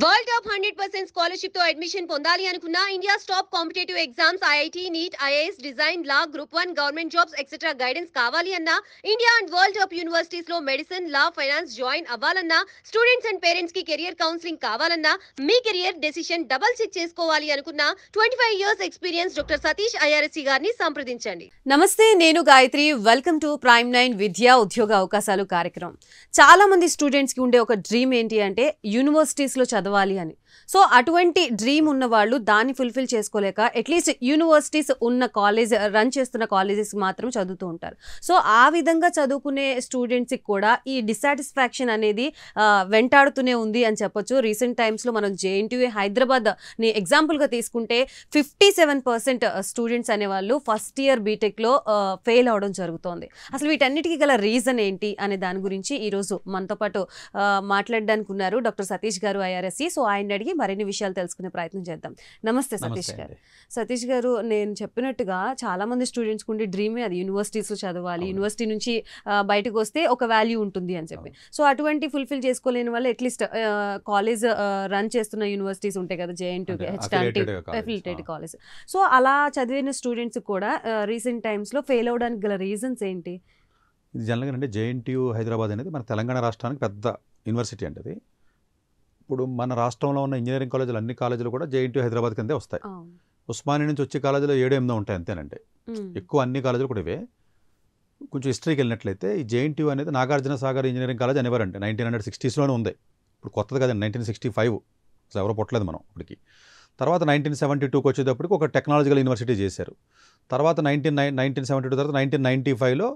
World top 100% scholarship తో admission పొందాలి అనుకున్నా India's top competitive exams IIT NEET IAS design law group 1 government jobs etcetera guidance కావాలి అన్నా India and world top universities లో medicine law finance join అవ్వాలన్నా students and parents కి career counselling కావాలన్నా మీ కెరియర్ డెసిషన్ డబుల్ చెక్ చేసుకోవాలి అనుకున్నా 25 years experience doctor Satish IRSC గారిని సంప్రదించండి. నమస్తే, నేను గాయత్రి. వెల్కమ్ టు ప్రైమ్ 9 విద్యా ఉద్యోగ అవకాశాలు కార్యక్రమం. చాలా మంది స్టూడెంట్స్ కి ఉండే ఒక డ్రీమ్ ఏంటి అంటే యూనివర్సిటీస్ లో చదవాలి అని. సో అటువంటి డ్రీమ్ ఉన్న వాళ్ళు దాన్ని ఫుల్ఫిల్ చేసుకోలేక అట్లీస్ట్ యూనివర్సిటీస్ ఉన్న కాలేజ్ రన్ చేస్తున్న కాలేజెస్ మాత్రం చదువుతూ ఉంటారు. సో ఆ విధంగా చదువుకునే స్టూడెంట్స్కి కూడా ఈ డిసాటిస్ఫాక్షన్ అనేది వెంటాడుతూనే ఉంది అని చెప్పొచ్చు. రీసెంట్ టైమ్స్లో మనం జేఎన్టీయూ హైదరాబాద్ని ఎగ్జాంపుల్గా తీసుకుంటే 57% స్టూడెంట్స్ అనేవాళ్ళు ఫస్ట్ ఇయర్ బీటెక్లో ఫెయిల్ అవడం జరుగుతోంది. అసలు వీటన్నిటికీ గల రీజన్ ఏంటి అనే దాని గురించి ఈరోజు మనతో పాటు మాట్లాడడానికి ఉన్నారు డాక్టర్ సతీష్ గారు ఐఆర్ఎస్సి. సో ఆయన అడిగి మరిన్ని విషయాలు తెలుసుకునే ప్రయత్నం చేద్దాం. నమస్తే సతీష్ గారు. సతీష్ గారు, నేను చెప్పినట్టుగా చాలా మంది స్టూడెంట్స్కి ఉండే డ్రీమే అది యూనివర్సిటీస్లో చదవాలి, యూనివర్సిటీ నుంచి బయటకు వస్తే ఒక వాల్యూ ఉంటుంది అని చెప్పి. సో అటువంటి ఫుల్ఫిల్ చేసుకోలేని వాళ్ళు అట్లీస్ట్ కాలేజ్ రన్ చేస్తున్న యూనివర్సిటీస్ ఉంటాయి కదా, జేఎన్టీయూ అఫిలియేటెడ్ కాలేజ్. సో అలా చదివిన స్టూడెంట్స్ కూడా రీసెంట్ టైమ్స్లో ఫెయిల్ అవడానికి గల రీజన్స్ ఏంటి? ఇది జనరల్గా అంటే జేఎన్టీయూ హైదరాబాద్ అనేది మన తెలంగాణ రాష్ట్రానికి పెద్ద యూనివర్సిటీ అంటే అది. ఇప్పుడు మన రాష్ట్రంలో ఉన్న ఇంజనీరింగ్ కాలేజీలు అన్ని కాలేజీలు కూడా జేఎన్టీయూ హైదరాబాద్ కిందే వస్తాయి. ఉస్మానియా నుంచి వచ్చే కాలేజీలో 7-8 ఉంటాయి అంతేనండి. ఎక్కువ అన్ని కాలేజీలు కూడా ఇవే. కొంచెం హిస్టరీకి వెళ్ళినట్లయితే ఈ జేఎన్టీయూ అనేది నాగార్జున సాగర్ ఇంజనీరింగ్ కాలేజ్ అనేవారండి. 1960స్లోనే ఉంది, ఇప్పుడు కొత్తది కదండి. 1965 అసలు ఎవరో పుట్టలేదు మనం ఇప్పటికి. తర్వాత 1972కి వచ్చేటప్పటికి ఒక టెక్నాలజికల్ యూనివర్సిటీ చేశారు. తర్వాత 1972 తర్వాత 1995లో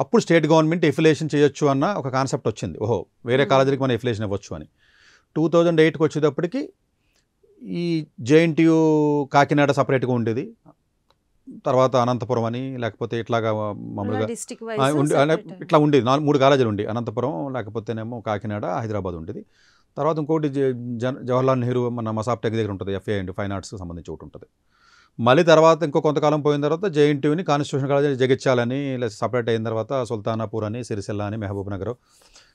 అప్పుడు స్టేట్ గవర్నమెంట్ ఎఫిలియేషన్ చేయొచ్చు అన్న ఒక కాన్సెప్ట్ వచ్చింది. ఓహో, వేరే కాలేజీకి మనం ఎఫిలియేషన్ ఇవ్వచ్చు అని. 2008కి వచ్చేటప్పటికి ఈ జేఎన్టీయూ కాకినాడ సపరేట్గా ఉండేది. తర్వాత అనంతపురం అని లేకపోతే ఇట్లాగా మామూలుగా ఇట్లా ఉండేది. 3 కాలేజీలు ఉండి, అనంతపురం లేకపోతేనేమో కాకినాడ, హైదరాబాద్ ఉండేది. తర్వాత ఇంకోటి జవహర్లాల్ నెహ్రూ మన మసాబ్ టెక్ దగ్గర ఉంటుంది, ఎఫ్ఏ అండ్ ఫైన్ ఆర్ట్స్కి సంబంధించి ఒకటి ఉంటుంది. మళ్ళీ తర్వాత ఇంకో కొంతకాలం పోయిన తర్వాత జేఎన్టీయూని కాన్స్టిట్యూషన్ కాలేజ్ జగిత్యాలని సపరేట్ అయిన తర్వాత సుల్తానాపూర్ అని, సిరిసిల్ల అని, మహబూబ్ నగర్,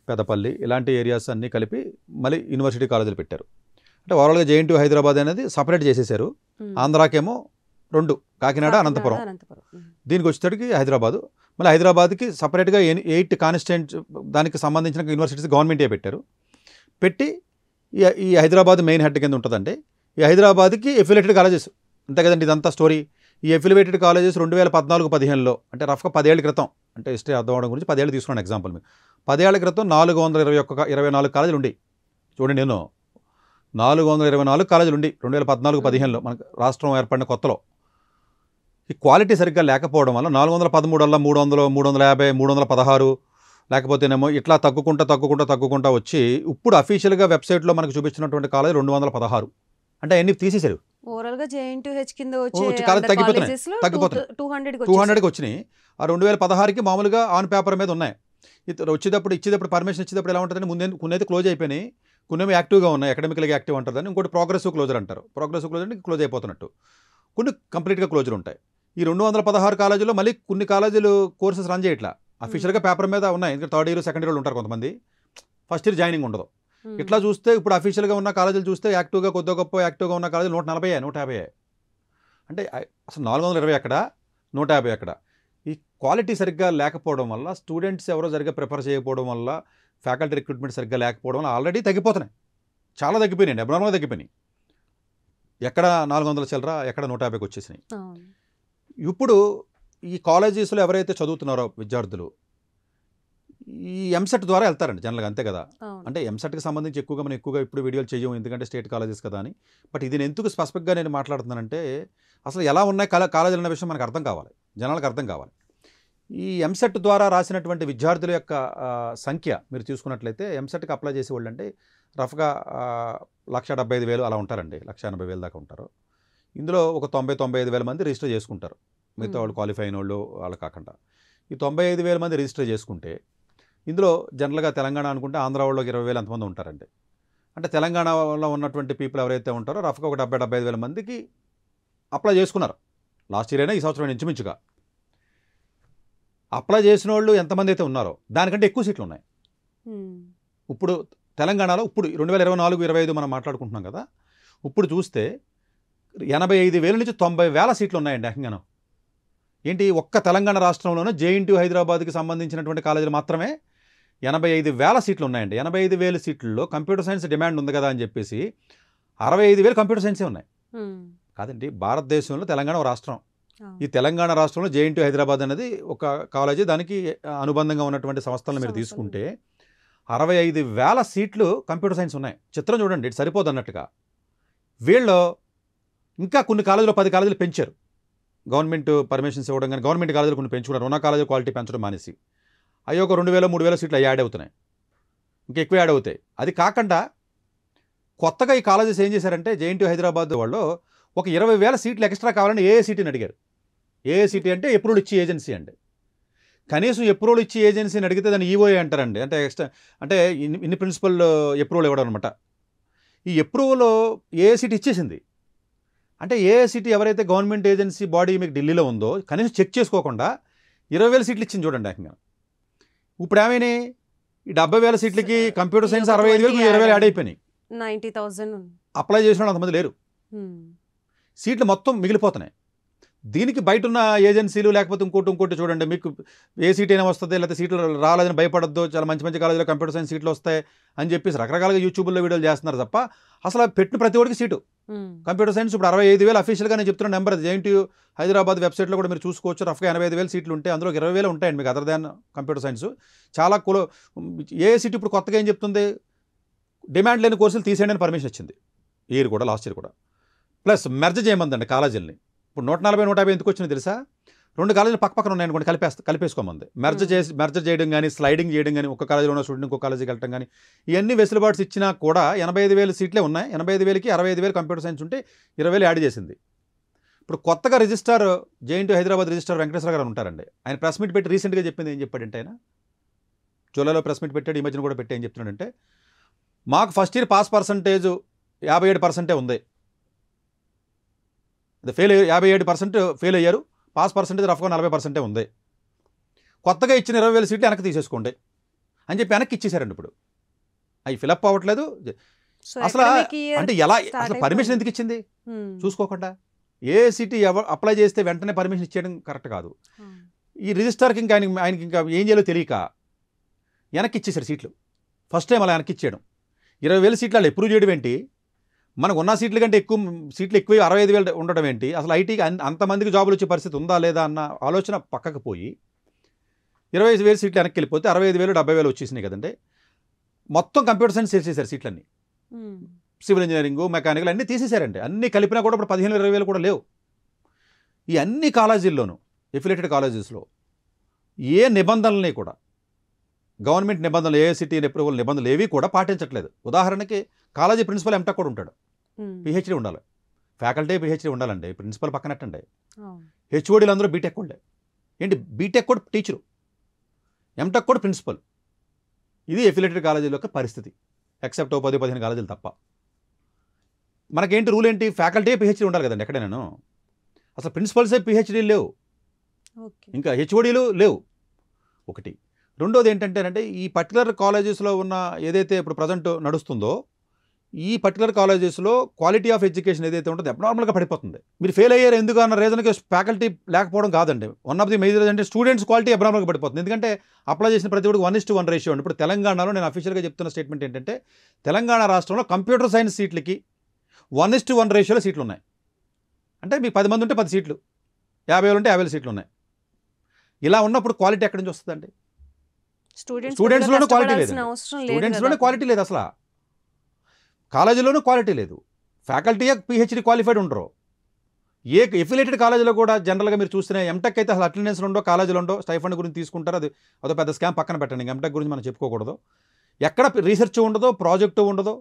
పెద్దపల్లి ఇలాంటి ఏరియాస్ అన్నీ కలిపి మళ్ళీ యూనివర్సిటీ కాలేజీలు పెట్టారు. అంటే ఓవరాల్గా జేఎన్టీయూ హైదరాబాద్ అనేది సపరేట్ చేసేసారు. ఆంధ్రాకేమో 2, కాకినాడ, అనంతపురం. దీనికి వచ్చేసరికి హైదరాబాదు. మళ్ళీ హైదరాబాద్కి సపరేట్గా 8 కాన్స్టిట్యూంట్ దానికి సంబంధించిన యూనివర్సిటీస్ గవర్నమెంటే పెట్టారు. పెట్టి ఈ హైదరాబాద్ మెయిన్ హెడ్ కింద ఉంటుందండి. ఈ హైదరాబాద్కి ఎఫిలియేటెడ్ కాలేజెస్ అంతే కదండి. ఇదంతా స్టోరీ. ఈ ఎఫిలియేటెడ్ కాలేజెస్ 2014-15లో అంటే రఫ్గా 10 ఏళ్ల క్రితం, అంటే హిస్టరీ అర్థం అవడం గురించి 10 ఏళ్ళు తీసుకున్నాను ఎగ్జాంపుల్ మీకు. 10 ఏళ్ల క్రితం 424 కాలేజీలు ఉండి చూడండి. నేను 424 కాలేజీలు ఉండి 2014-15లో మనకు రాష్ట్రం ఏర్పడిన కొత్తలో ఈ క్వాలిటీ సరిగ్గా లేకపోవడం వల్ల 413 వల్ల 300, 350, 316 లేకపోతేనేమో ఇట్లా తగ్గుకుంటా వచ్చి ఇప్పుడు అఫీషియల్గా వెబ్సైట్లో మనకు చూపించినటువంటి కాలేజ్ 216. అంటే అన్ని తీసేశారు. ఓవరాల్గా జేఎన్టీయూహెచ్ కింద తగ్గిపోతున్నాయి. 200కి వచ్చినాయి. ఆ 2016కి మామూలుగా ఆన్ పేపర్ మీద ఉన్నాయి. ఇచ్చేటప్పుడు పర్మిషన్ ఇచ్చేటప్పుడు ఎలా ఉంటుందని ముందే కొన్ని క్లోజ్ అయిపోయినాయి, కొన్ని యాక్టివ్గా ఉన్నాయి. అకాడమికల్గా యాక్టివ్ అంటారు. ఇంకోటి ప్రోగ్రెసివ్ క్లోజర్ అంటారు. ప్రోగ్రెసివ్ క్లోజర్ అంటే క్లోజ్ అయిపోతున్నట్టు. కొన్ని కంప్లీట్గా క్లోజర్ ఉంటాయి. ఈ 216 కాలేజీలో మళ్ళీ కొన్ని కాలేజీలు కోర్సెస్ రన్ చేయట్లా. అఫీషియల్గా పేపర్ మీద ఉన్నాయి. ఇంకా 3rd ఇయర్ 2nd ఇయర్ ఉంటారు కొంతమంది. ఫస్ట్ ఇయర్ జాయినింగ్ ఉండదు. ఇట్లా చూస్తే ఇప్పుడు అఫీషియల్గా ఉన్న కాలేజీలు చూస్తే యాక్టివ్గా కొద్ది గొప్ప యాక్టివ్గా ఉన్న కాలేజీలు 140, 150. అంటే అసలు 420 ఎక్కడ, 150 ఎక్కడ. ఈ క్వాలిటీ సరిగ్గా లేకపోవడం వల్ల, స్టూడెంట్స్ ఎవరో సరిగ్గా ప్రిఫర్ చేయకపోవడం వల్ల, ఫ్యాకల్టీ రిక్రూట్మెంట్ సరిగ్గా లేకపోవడం వల్ల ఆల్రెడీ తగ్గిపోతున్నాయి. చాలా తగ్గిపోయినాయి, అబ్నార్మల్గా తగ్గిపోయినాయి. ఎక్కడ 400 చిల్లర, ఎక్కడ 150కి వచ్చేసినాయి. ఇప్పుడు ఈ కాలేజెస్లో ఎవరైతే చదువుతున్నారో విద్యార్థులు ఈ ఎంసెట్ ద్వారా వెళ్తారండి జనరల్గా, అంతే కదా. అంటే ఎంసెట్కి సంబంధించి మనం ఎక్కువగా ఇప్పుడు వీడియోలు చేయము, ఎందుకంటే స్టేట్ కాలేజెస్ కదా అని. బట్ ఇది ఎందుకు స్పెసిఫిక్గా నేను మాట్లాడుతున్నానంటే అసలు ఎలా ఉన్నాయి కాలేజీలు అన్న విషయం మనకు అర్థం కావాలి, జనాలకు అర్థం కావాలి. ఈ ఎంసెట్ ద్వారా రాసినటువంటి విద్యార్థుల యొక్క సంఖ్య మీరు చూసుకున్నట్లయితే ఎంసెట్కి అప్లై చేసేవాళ్ళు అంటే రఫ్గా 1,75,000 అలా ఉంటారండి. 1,80,000 దాకా ఉంటారు. ఇందులో ఒక 90-95,000 మంది రిజిస్టర్ చేసుకుంటారు. మిగతా వాళ్ళు క్వాలిఫై అయిన వాళ్ళు కాకుండా ఈ 95,000 మంది రిజిస్టర్ చేసుకుంటే ఇందులో జనరల్గా తెలంగాణ అనుకుంటే ఆంధ్ర వాళ్ళకి 20,000 ఎంతమంది ఉంటారండి. అంటే తెలంగాణలో ఉన్నటువంటి పీపుల్ ఎవరైతే ఉంటారో రఫ్గా ఒక 70-75,000 మందికి అప్లై చేసుకున్నారు. లాస్ట్ ఇయర్ అయినా ఈ సంవత్సరం ఇంచుమించుగా అప్లై చేసిన వాళ్ళు ఎంతమంది అయితే ఉన్నారో దానికంటే ఎక్కువ సీట్లు ఉన్నాయి. ఇప్పుడు తెలంగాణలో ఇప్పుడు 2024-25 మనం మాట్లాడుకుంటున్నాం కదా, ఇప్పుడు చూస్తే 85,000 నుంచి 90,000 సీట్లు ఉన్నాయండి ఏకంగాను. ఏంటి, ఒక్క తెలంగాణ రాష్ట్రంలోనే జేఎన్టీయూ హైదరాబాద్కి సంబంధించినటువంటి కాలేజీలు మాత్రమే 85,000 సీట్లు ఉన్నాయండి. 85,000 సీట్లలో కంప్యూటర్ సైన్స్ డిమాండ్ ఉంది కదా అని చెప్పేసి 65,000 కంప్యూటర్ సైన్సే ఉన్నాయి. కాదండి, భారతదేశంలో తెలంగాణ ఒక రాష్ట్రం. ఈ తెలంగాణ రాష్ట్రంలో జేఎన్టీయూ హైదరాబాద్ అనేది ఒక కాలేజీ, దానికి అనుబంధంగా ఉన్నటువంటి సంస్థలను మీరు తీసుకుంటే 65,000 సీట్లు కంప్యూటర్ సైన్స్ ఉన్నాయి. చిత్రం చూడండి, ఇటు సరిపోదు అన్నట్టుగా. వీళ్ళు ఇంకా కొన్ని కాలేజీలో 10 కాలేజీలు పెంచారు, గవర్నమెంట్ పర్మిషన్స్ ఇవ్వడం కానీ గవర్నమెంట్ కాలేజీలు కొన్ని పెంచుకున్నారు, ఉన్న కాలేజీ క్వాలిటీ పెంచడం మానేసి. అవి ఒక 2,000-3,000 సీట్లు యాడ్ అవుతున్నాయి, ఇంకా ఎక్కువ యాడ్ అవుతాయి. అది కాకుండా కొత్తగా ఈ కాలేజెస్ ఏం చేశారంటే, జేఎన్టీయూ హైదరాబాద్ వాళ్ళు ఒక 20,000 సీట్లు ఎక్స్ట్రా కావాలని ఏఐసిటీని అడిగారు. ఏఐసిటీ అంటే అప్రూవల్ ఇచ్చే ఏజెన్సీ అండి. కనీసం అప్రూవల్ ఇచ్చే ఏజెన్సీని అడిగితే దాన్ని ఈఓఏ అంటారండి. అంటే ఎక్స్ట్రా అంటే ఇన్ని ప్రిన్సిపల్ అప్రూవల్ ఇవ్వడం అనమాట. ఈ అప్రూవల్ ఏఐసిటీ ఇచ్చేసింది. అంటే ఏఐసిటీ ఎవరైతే గవర్నమెంట్ ఏజెన్సీ బాడీ మీకు ఢిల్లీలో ఉందో కనీసం చెక్ చేసుకోకుండా 20,000 సీట్లు ఇచ్చింది చూడండి ఏకంగా. ఇప్పుడు ఏమైనా ఈ 70,000 సీట్లకి కంప్యూటర్ సైన్స్ 65,000 20,000 యాడ్ అయిపోయినాయి. 90,000 అప్లై చేసిన వాళ్ళు అంతమంది లేరు, సీట్లు మొత్తం మిగిలిపోతున్నాయి. దీనికి బయట ఉన్న ఏజెన్సీలు లేకపోతే ఇంకోటి చూడండి, మీకు ఏ సీట్ అయినా వస్తుంది, లేకపోతే సీట్లు రాలేదని భయపడద్దు, చాలా మంచి మంచి కాలేజీలో కంప్యూటర్ సైన్స్ సీట్లు వస్తాయి అని చెప్పేసి రకరకాలుగా యూట్యూబ్లో వీడియోలు చేస్తున్నారు తప్ప అసలు పెట్టిన ప్రతి ఒక్కరికి సీటు కంప్యూటర్ సైన్స్. ఇప్పుడు 65,000 అఫీషియల్గా నేను చెప్తున్న నెంబర్, జేఎన్టీయూ హైదరాబాద్ వెబ్సైట్లో కూడా మీరు చూసుకోవచ్చు. రఫ్గా 85,000 సీట్లు ఉంటే అందులో 20,000 ఉంటాయండి మీకు అదర్ దాన్ కంప్యూటర్ సైన్స్. చాలా ఏ సీట్ ఇప్పుడు కొత్తగా ఏం చెప్తుంది, డిమాండ్ లేని కోర్సులు తీసేయండి అని పర్మిషన్ ఇచ్చింది ఇయర్ కూడా, లాస్ట్ ఇయర్ కూడా. ప్లస్ మెర్జ్ చేయమందండి కాలేజీలని. ఇప్పుడు 140-150 ఎందుకు వచ్చింది తెలుసా, 2 కాలేజీలు పక్కన ఉన్నాయనుకోండి, కలిపేసుకోమంది. మెర్జ్ చేయడం కానీ స్లైడింగ్ చేయడం కానీ, ఒక కాలేజీలో ఉన్న స్టూడెంట్ ఇంకో కాలేజీకి వెళ్ళడం కానీ, ఇవన్నీ వెసులుబాట్స్ ఇచ్చినా కూడా 85,000 సీట్లే ఉన్నాయి. 85,000కి 65,000 కంప్యూటర్ సైన్స్ ఉంటే 20,000 యాడ్ చేసింది. ఇప్పుడు కొత్తగా registrar JNTU Hyderabad registrar Venkateswara గారు ఉంటారండి. ఆయన ప్రెస్ మీట్ పెట్టి రీసెంట్గా చెప్పింది ఏం చెప్పాడంటే, ఆయన జూలైలో ప్రెస్ మీట్ పెట్టాడు, ఈ మధ్యన కూడా పెట్టి ఏం చెప్తున్నాడంటే, మాకు ఫస్ట్ ఇయర్ పాస్ పర్సంటేజ్ 57% ఉంది. ఫెయిల్ 57% ఫెయిల్ అయ్యారు, పాస్ పర్సెంటేజ్ రఫ్గా 40% ఉంది. కొత్తగా ఇచ్చిన 20,000 సీట్లు వెనక్కి తీసేసుకోండి అని చెప్పి వెనక్కి ఇచ్చేసారండి. ఇప్పుడు అవి ఫిలప్ అవ్వట్లేదు అసలు. అంటే ఎలా అసలు పర్మిషన్ ఎందుకు ఇచ్చింది చూసుకోకుండా? ఏ సీటీ అప్లై చేస్తే వెంటనే పర్మిషన్ ఇచ్చేయడం కరెక్ట్ కాదు. ఈ రిజిస్టర్కి ఇంకా ఆయనకి ఇంకా ఏం చేయాలో తెలియక వెనక్కి ఇచ్చేసారు సీట్లు. ఫస్ట్ టైం అలా వెనక్కి ఇచ్చేయడం. 20,000 సీట్లు అలా అప్రూవ్ చేయడం ఏంటి, మనకు ఉన్న సీట్ల కంటే ఎక్కువ సీట్లు ఎక్కువ 65,000 ఉండడం ఏంటి, అసలు ఐటీకి అంతమందికి జాబులు వచ్చే పరిస్థితి ఉందా లేదా అన్న ఆలోచన పక్కకు పోయి 25,000 సీట్లు వెనక్కి వెళ్ళిపోతే 65,000 70,000 వచ్చేసినాయి కదండి. మొత్తం కంప్యూటర్ సైన్స్ చేసేసారు సీట్లన్నీ. సివిల్ ఇంజనీరింగ్, మెకానికల్ అన్నీ తీసేశారండి. అన్నీ కలిపినా కూడా ఇప్పుడు 15,000-20,000 కూడా లేవు. ఈ అన్ని కాలేజీల్లోనూ ఎఫిలియేటెడ్ కాలేజెస్లో ఏ నిబంధనల్ని కూడా గవర్నమెంట్ నిబంధనలు, ఏఐసిటీ అప్రూవల్ నిబంధనలు ఏవి కూడా పాటించట్లేదు. ఉదాహరణకి కాలేజీ ప్రిన్సిపల్ ఎంటెక్ కూడా ఉంటాడు, పిహెచ్డీ ఉండాలి, ఫ్యాకల్టీ పిహెచ్డీ ఉండాలండి, ప్రిన్సిపల్ పక్కనట్టండి. హెచ్ఓడీలు అందరూ బీటెక్ ఉండే ఏంటి, బీటెక్ కూడా టీచరు, ఎంటెక్ కూడా ప్రిన్సిపల్. ఇది ఎఫిలియేటెడ్ కాలేజీల యొక్క పరిస్థితి, ఎక్సెప్ట్ 10-15 కాలేజీలు తప్ప. మనకేంటి రూల్ ఏంటి, ఫ్యాకల్టీ పిహెచ్డీ ఉండాలి కదండి ఎక్కడైనా. అసలు ప్రిన్సిపల్సే పిహెచ్డీలు లేవు, ఇంకా హెచ్ఓడీలు లేవు ఒకటి. రెండోది ఏంటంటేనంటే, ఈ పర్టికులర్ కాలేజెస్లో ఉన్న ఏదైతే ఇప్పుడు ప్రజెంట్ నడుస్తుందో, ఈ పర్టికులర్ కాలేజెస్లో క్వాలిటీ ఆఫ్ ఎడ్యుకేషన్ ఏదైతే ఉంటుందో అబ్నార్మల్గా పడిపోతుంది. మీరు ఫెయిల్ అయ్యారు ఎందుకు అన్న రీజన్కి ఫ్యాకల్టీ లేకపోవడం కాదండి. వన్ ఆఫ్ ది మేజర్ అంటే స్టూడెంట్స్ క్వాలిటీ అబ్నార్మల్గా పడిపోతుంది. ఎందుకంటే అప్లై చేసిన ప్రతి ఒక్కరికి 1:1 రేషియో అండి. ఇప్పుడు తెలంగాణలో నేను అఫీషియల్గా చెప్తున్న స్టేట్మెంట్ ఏంటంటే, తెలంగాణ రాష్ట్రంలో కంప్యూటర్ సైన్స్ సీట్లకి 1:1 రేషియోలో సీట్లు ఉన్నాయి. అంటే మీకు 10 మంది ఉంటే 10 సీట్లు, 50,000 ఉంటే 50,000 సీట్లు ఉన్నాయి. ఇలా ఉన్నప్పుడు క్వాలిటీ ఎక్కడి నుంచి వస్తుందండి? స్టూడెంట్స్లోనూ క్వాలిటీ లేదు, స్టూడెంట్స్లోనే క్వాలిటీ లేదు, అసలు కాలేజీలోనూ క్వాలిటీ లేదు, ఫ్యాకల్టీ పిహెచ్డీ క్వాలిఫైడ్ ఉండరు. ఏ ఎఫిలియేటెడ్ కాలేజీలో కూడా జనరల్గా మీరు చూస్తేనే ఎంటెక్ అయితే అసలు అటెండెన్స్ ఉండో, కాలేజీలో ఉండో, స్టైఫండ్ గురించి తీసుకుంటారు, అదో పెద్ద స్కామ్ పక్కన పెట్టండి. ఎంటెక్ గురించి మనం చెప్పుకోకూడదు. ఎక్కడ రీసెర్చ్ ఉండదో, ప్రాజెక్టు ఉండదో,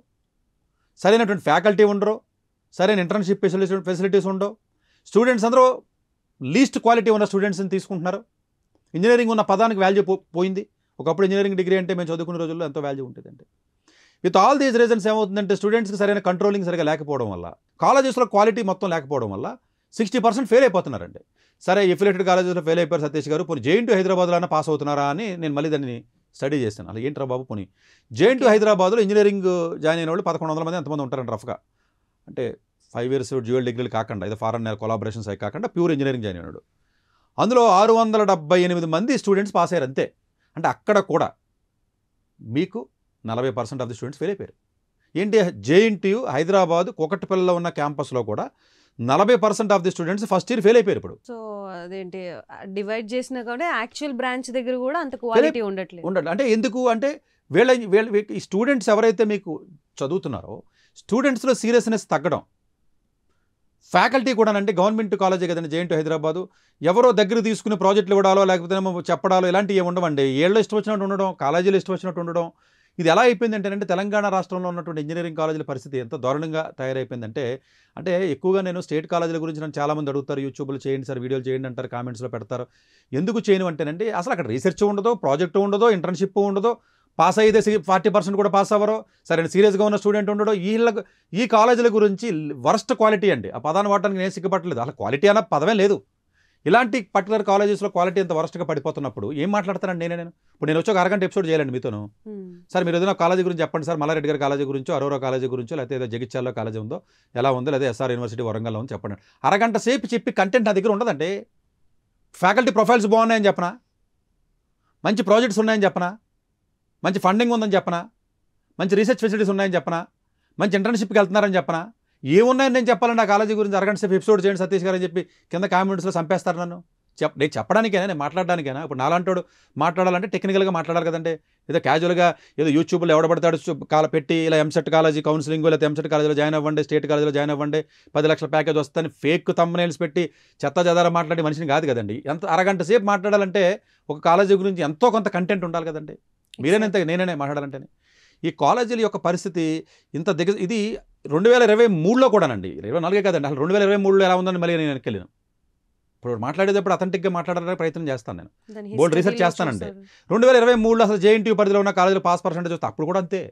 సరైనటువంటి ఫ్యాకల్టీ ఉండరు, సరైన ఇంటర్న్షిప్ ఫెసిలిటీస్ ఉండవు. స్టూడెంట్స్ అందరూ లీస్ట్ క్వాలిటీ ఉన్న స్టూడెంట్స్ని తీసుకుంటున్నారు. ఇంజనీరింగ్ ఉన్న పదానికి వాల్యూ పోయింది. ఒకప్పుడు ఇంజనీరింగ్ డిగ్రీ అంటే మేము చదువుకునే రోజుల్లో ఎంతో వాల్యూ ఉంటుందంటే. విత్ ఆల్ దీస్ రీజన్స్ ఏమవుతుందంటే, స్టూడెంట్స్కి సరైన కంట్రోలింగ్ సరిగా లేకపోవడం వల్ల, కాలేజెస్లో క్వాలిటీ మొత్తం లేకపోవడం వల్ల 60% ఫెయిల్ అయిపోతున్నారండి. సరే, ఎఫిలియేటెడ్ కాలేజెస్లో ఫెయిల్ అయిపోయారు సతీష్ గారు, పోనీ జేఎన్టీయూ హైదరాబాద్లో పాస్ అవుతున్నారా అని నేను మళ్ళీ దాన్ని స్టడీ చేశాను. అలా ఏంట్రా బాబు పోనీ జేఎన్టీయూ హైదరాబాద్లో ఇంజనీరింగ్ జాయిన్ అయిన వాళ్ళు 1100 మంది ఎంతమంది ఉంటారండి రఫ్గా. అంటే 5 years డ్యూయల్ డిగ్రీలు కాకుండా ఇది ఫారెన్ కొలాబరేషన్స్ అవి కాకుండా ప్యూర్ ఇంజనీరింగ్ జాయిన్ అయినాడు. అందులో 678 మంది స్టూడెంట్స్ పాస్ అయ్యారు అంతే. అంటే అక్కడ కూడా మీకు 40% ఆఫ్ ది స్టూడెంట్స్ ఫెయిల్ అయిపోయారు. ఏంటి జేఎన్టీయూ హైదరాబాద్ కూకట్పల్లిలో ఉన్న క్యాంపస్లో కూడా 40% of the students first year fail అయిపోయారు. ఇప్పుడు సో అదేంటి డివైడ్ చేసినా కూడా యాక్చువల్ బ్రాంచ్ దగ్గర కూడా అంత క్వాలిటీ ఉండట్లేదు. అంటే ఎందుకు అంటే వీళ్ళ ఈ స్టూడెంట్స్ ఎవరైతే మీకు చదువుతున్నారో స్టూడెంట్స్లో సీరియస్నెస్ తగ్గడం. ఫ్యాకల్టీ కూడా అంటే గవర్నమెంట్ కాలేజే కదండి జేఎన్టీయూ హైదరాబాదు. ఎవరో దగ్గర తీసుకుని ప్రాజెక్టులు ఇవ్వడాలో లేకపోతే చెప్పడాలో ఇలాంటివి ఏమి ఉండవండి. ఏళ్ళు ఇష్టం వచ్చినట్టు ఉండడం, కాలేజీలు ఇష్టం వచ్చినట్టు ఉండడం. ఇది ఎలా అయిపోయిందంటే తెలంగాణ రాష్ట్రంలో ఉన్నటువంటి ఇంజనీరింగ్ కాలేజీల పరిస్థితి ఎంత దారుణంగా తయారైపోయిందంటే అంటే ఎక్కువగా నేను స్టేట్ కాలేజీల గురించి నన్ను చాలామంది అడుగుతారు, యూట్యూబ్లో చేయండి సార్, వీడియోలు చేయండి అంటారు, కామెంట్స్లో పెడతారు. ఎందుకు చేయను అంటేనండి అసలు అక్కడ రీసెర్చ్ ఉండదో, ప్రాజెక్టు ఉండదో, ఇంటర్న్షిప్ ఉండదో, పాస్ అయితే 40% కూడా పాస్ అవ్వరో, సరే సీరియస్గా ఉన్న స్టూడెంట్ ఉండడో. ఈ కాలేజీల గురించి వర్స్ట్ క్వాలిటీ అండి. ఆ పదాన్ని వాడటానికి నేను సిగ్గుపట్టలేదు. అసలు క్వాలిటీ అన్న పదమే లేదు. ఇలాంటి పర్టికులర్ కాలేజెస్లో క్వాలిటీ ఎంత వరస్ట్గా పడిపోతున్నప్పుడు ఏం మాట్లాడతానండి నేను. ఇప్పుడు నేను వచ్చి ఒక అరగంట ఎపిసోడ్ చేయాలండి మీతోను. సార్ మీరు ఏదైనా కాలేజీ గురించి చెప్పండి సార్, మల్లారెడ్డి గారి కాలేజీ గురించో, అరోరా కాలేజీ గురించో, లేకపోతే ఏదో జగిత్యాలలో కాలేజీ ఉందో ఎలా ఉందో, లేదా ఎస్ఆర్ యూనివర్సిటీ వరంగల్లో ఉందో చెప్పండి. అరగంట సేపు చెప్పి కంటెంట్ నా దగ్గర ఉండదండి. ఫ్యాకల్టీ ప్రొఫైల్స్ బాగున్నాయని చెప్పనా, మంచి ప్రాజెక్ట్స్ ఉన్నాయని చెప్పనా, మంచి ఫండింగ్ ఉందని చెప్పనా, మంచి రీసెర్చ్ ఫెసిలిటీస్ ఉన్నాయని చెప్పనా, మంచి ఇంటర్న్షిప్కి వెళ్తున్నారని చెప్పనా, ఏమున్నాయని నేను చెప్పాలండి ఆ కాలేజీ గురించి అరగంట సేపు ఎపిసోడ్ చేయండి సతీష్ గారు అని చెప్పి కింద కామెంట్స్లో చంపేస్తారు నన్ను. నేను చెప్పడానికైనా, నేను మాట్లాడడానికైనా. ఇప్పుడు నాలాంటోడు మాట్లాడాలంటే టెక్నికల్గా మాట్లాడాలి కదండి. ఏదో క్యాజువల్గా ఏదో యూట్యూబ్లో ఎవడబడతాడు పెట్టి ఇలా ఎంసెట్ కాలేజీ కౌన్సిలింగ్ లేకపోతే ఎంసెట్ కాలేజీలో జాయిన్ అవ్వండి, స్టేట్ కాలేజీలో జాయిన్ అవ్వండి, 10 లక్షల ప్యాకేజ్ వస్తుందని ఫేక్ థంబ్నెయిల్స్ పెట్టి చెత్త చెదార మాట్లాడే మనిషిని కాదు కదండి. ఎంత అరగంట సేపు మాట్లాడాలంటే ఒక కాలేజీ గురించి ఎంతో కొంత కంటెంట్ ఉండాలి కదండి. మీరేనంతే నేనే మాట్లాడాలంటే. ఈ కాలేజీల యొక్క పరిస్థితి ఇంత ఇది 2023లో కూడానండి, 24 కాదండి, అసలు 2023లో ఎలా ఉందని మళ్ళీ నేను వెనక్కి వెళ్ళాను. ఇప్పుడు మాట్లాడేటప్పుడు అథెంటిక్గా మాట్లాడడానికి ప్రయత్నం చేస్తాను, నేను బోర్డు రీసెర్చ్ చేస్తానండి. 2023లో అసలు జేఎన్టీయూ పరిధిలో ఉన్న కాలేజీలో పాస్ పర్సెంటేజ్ వస్తే అప్పుడు కూడా అంతే.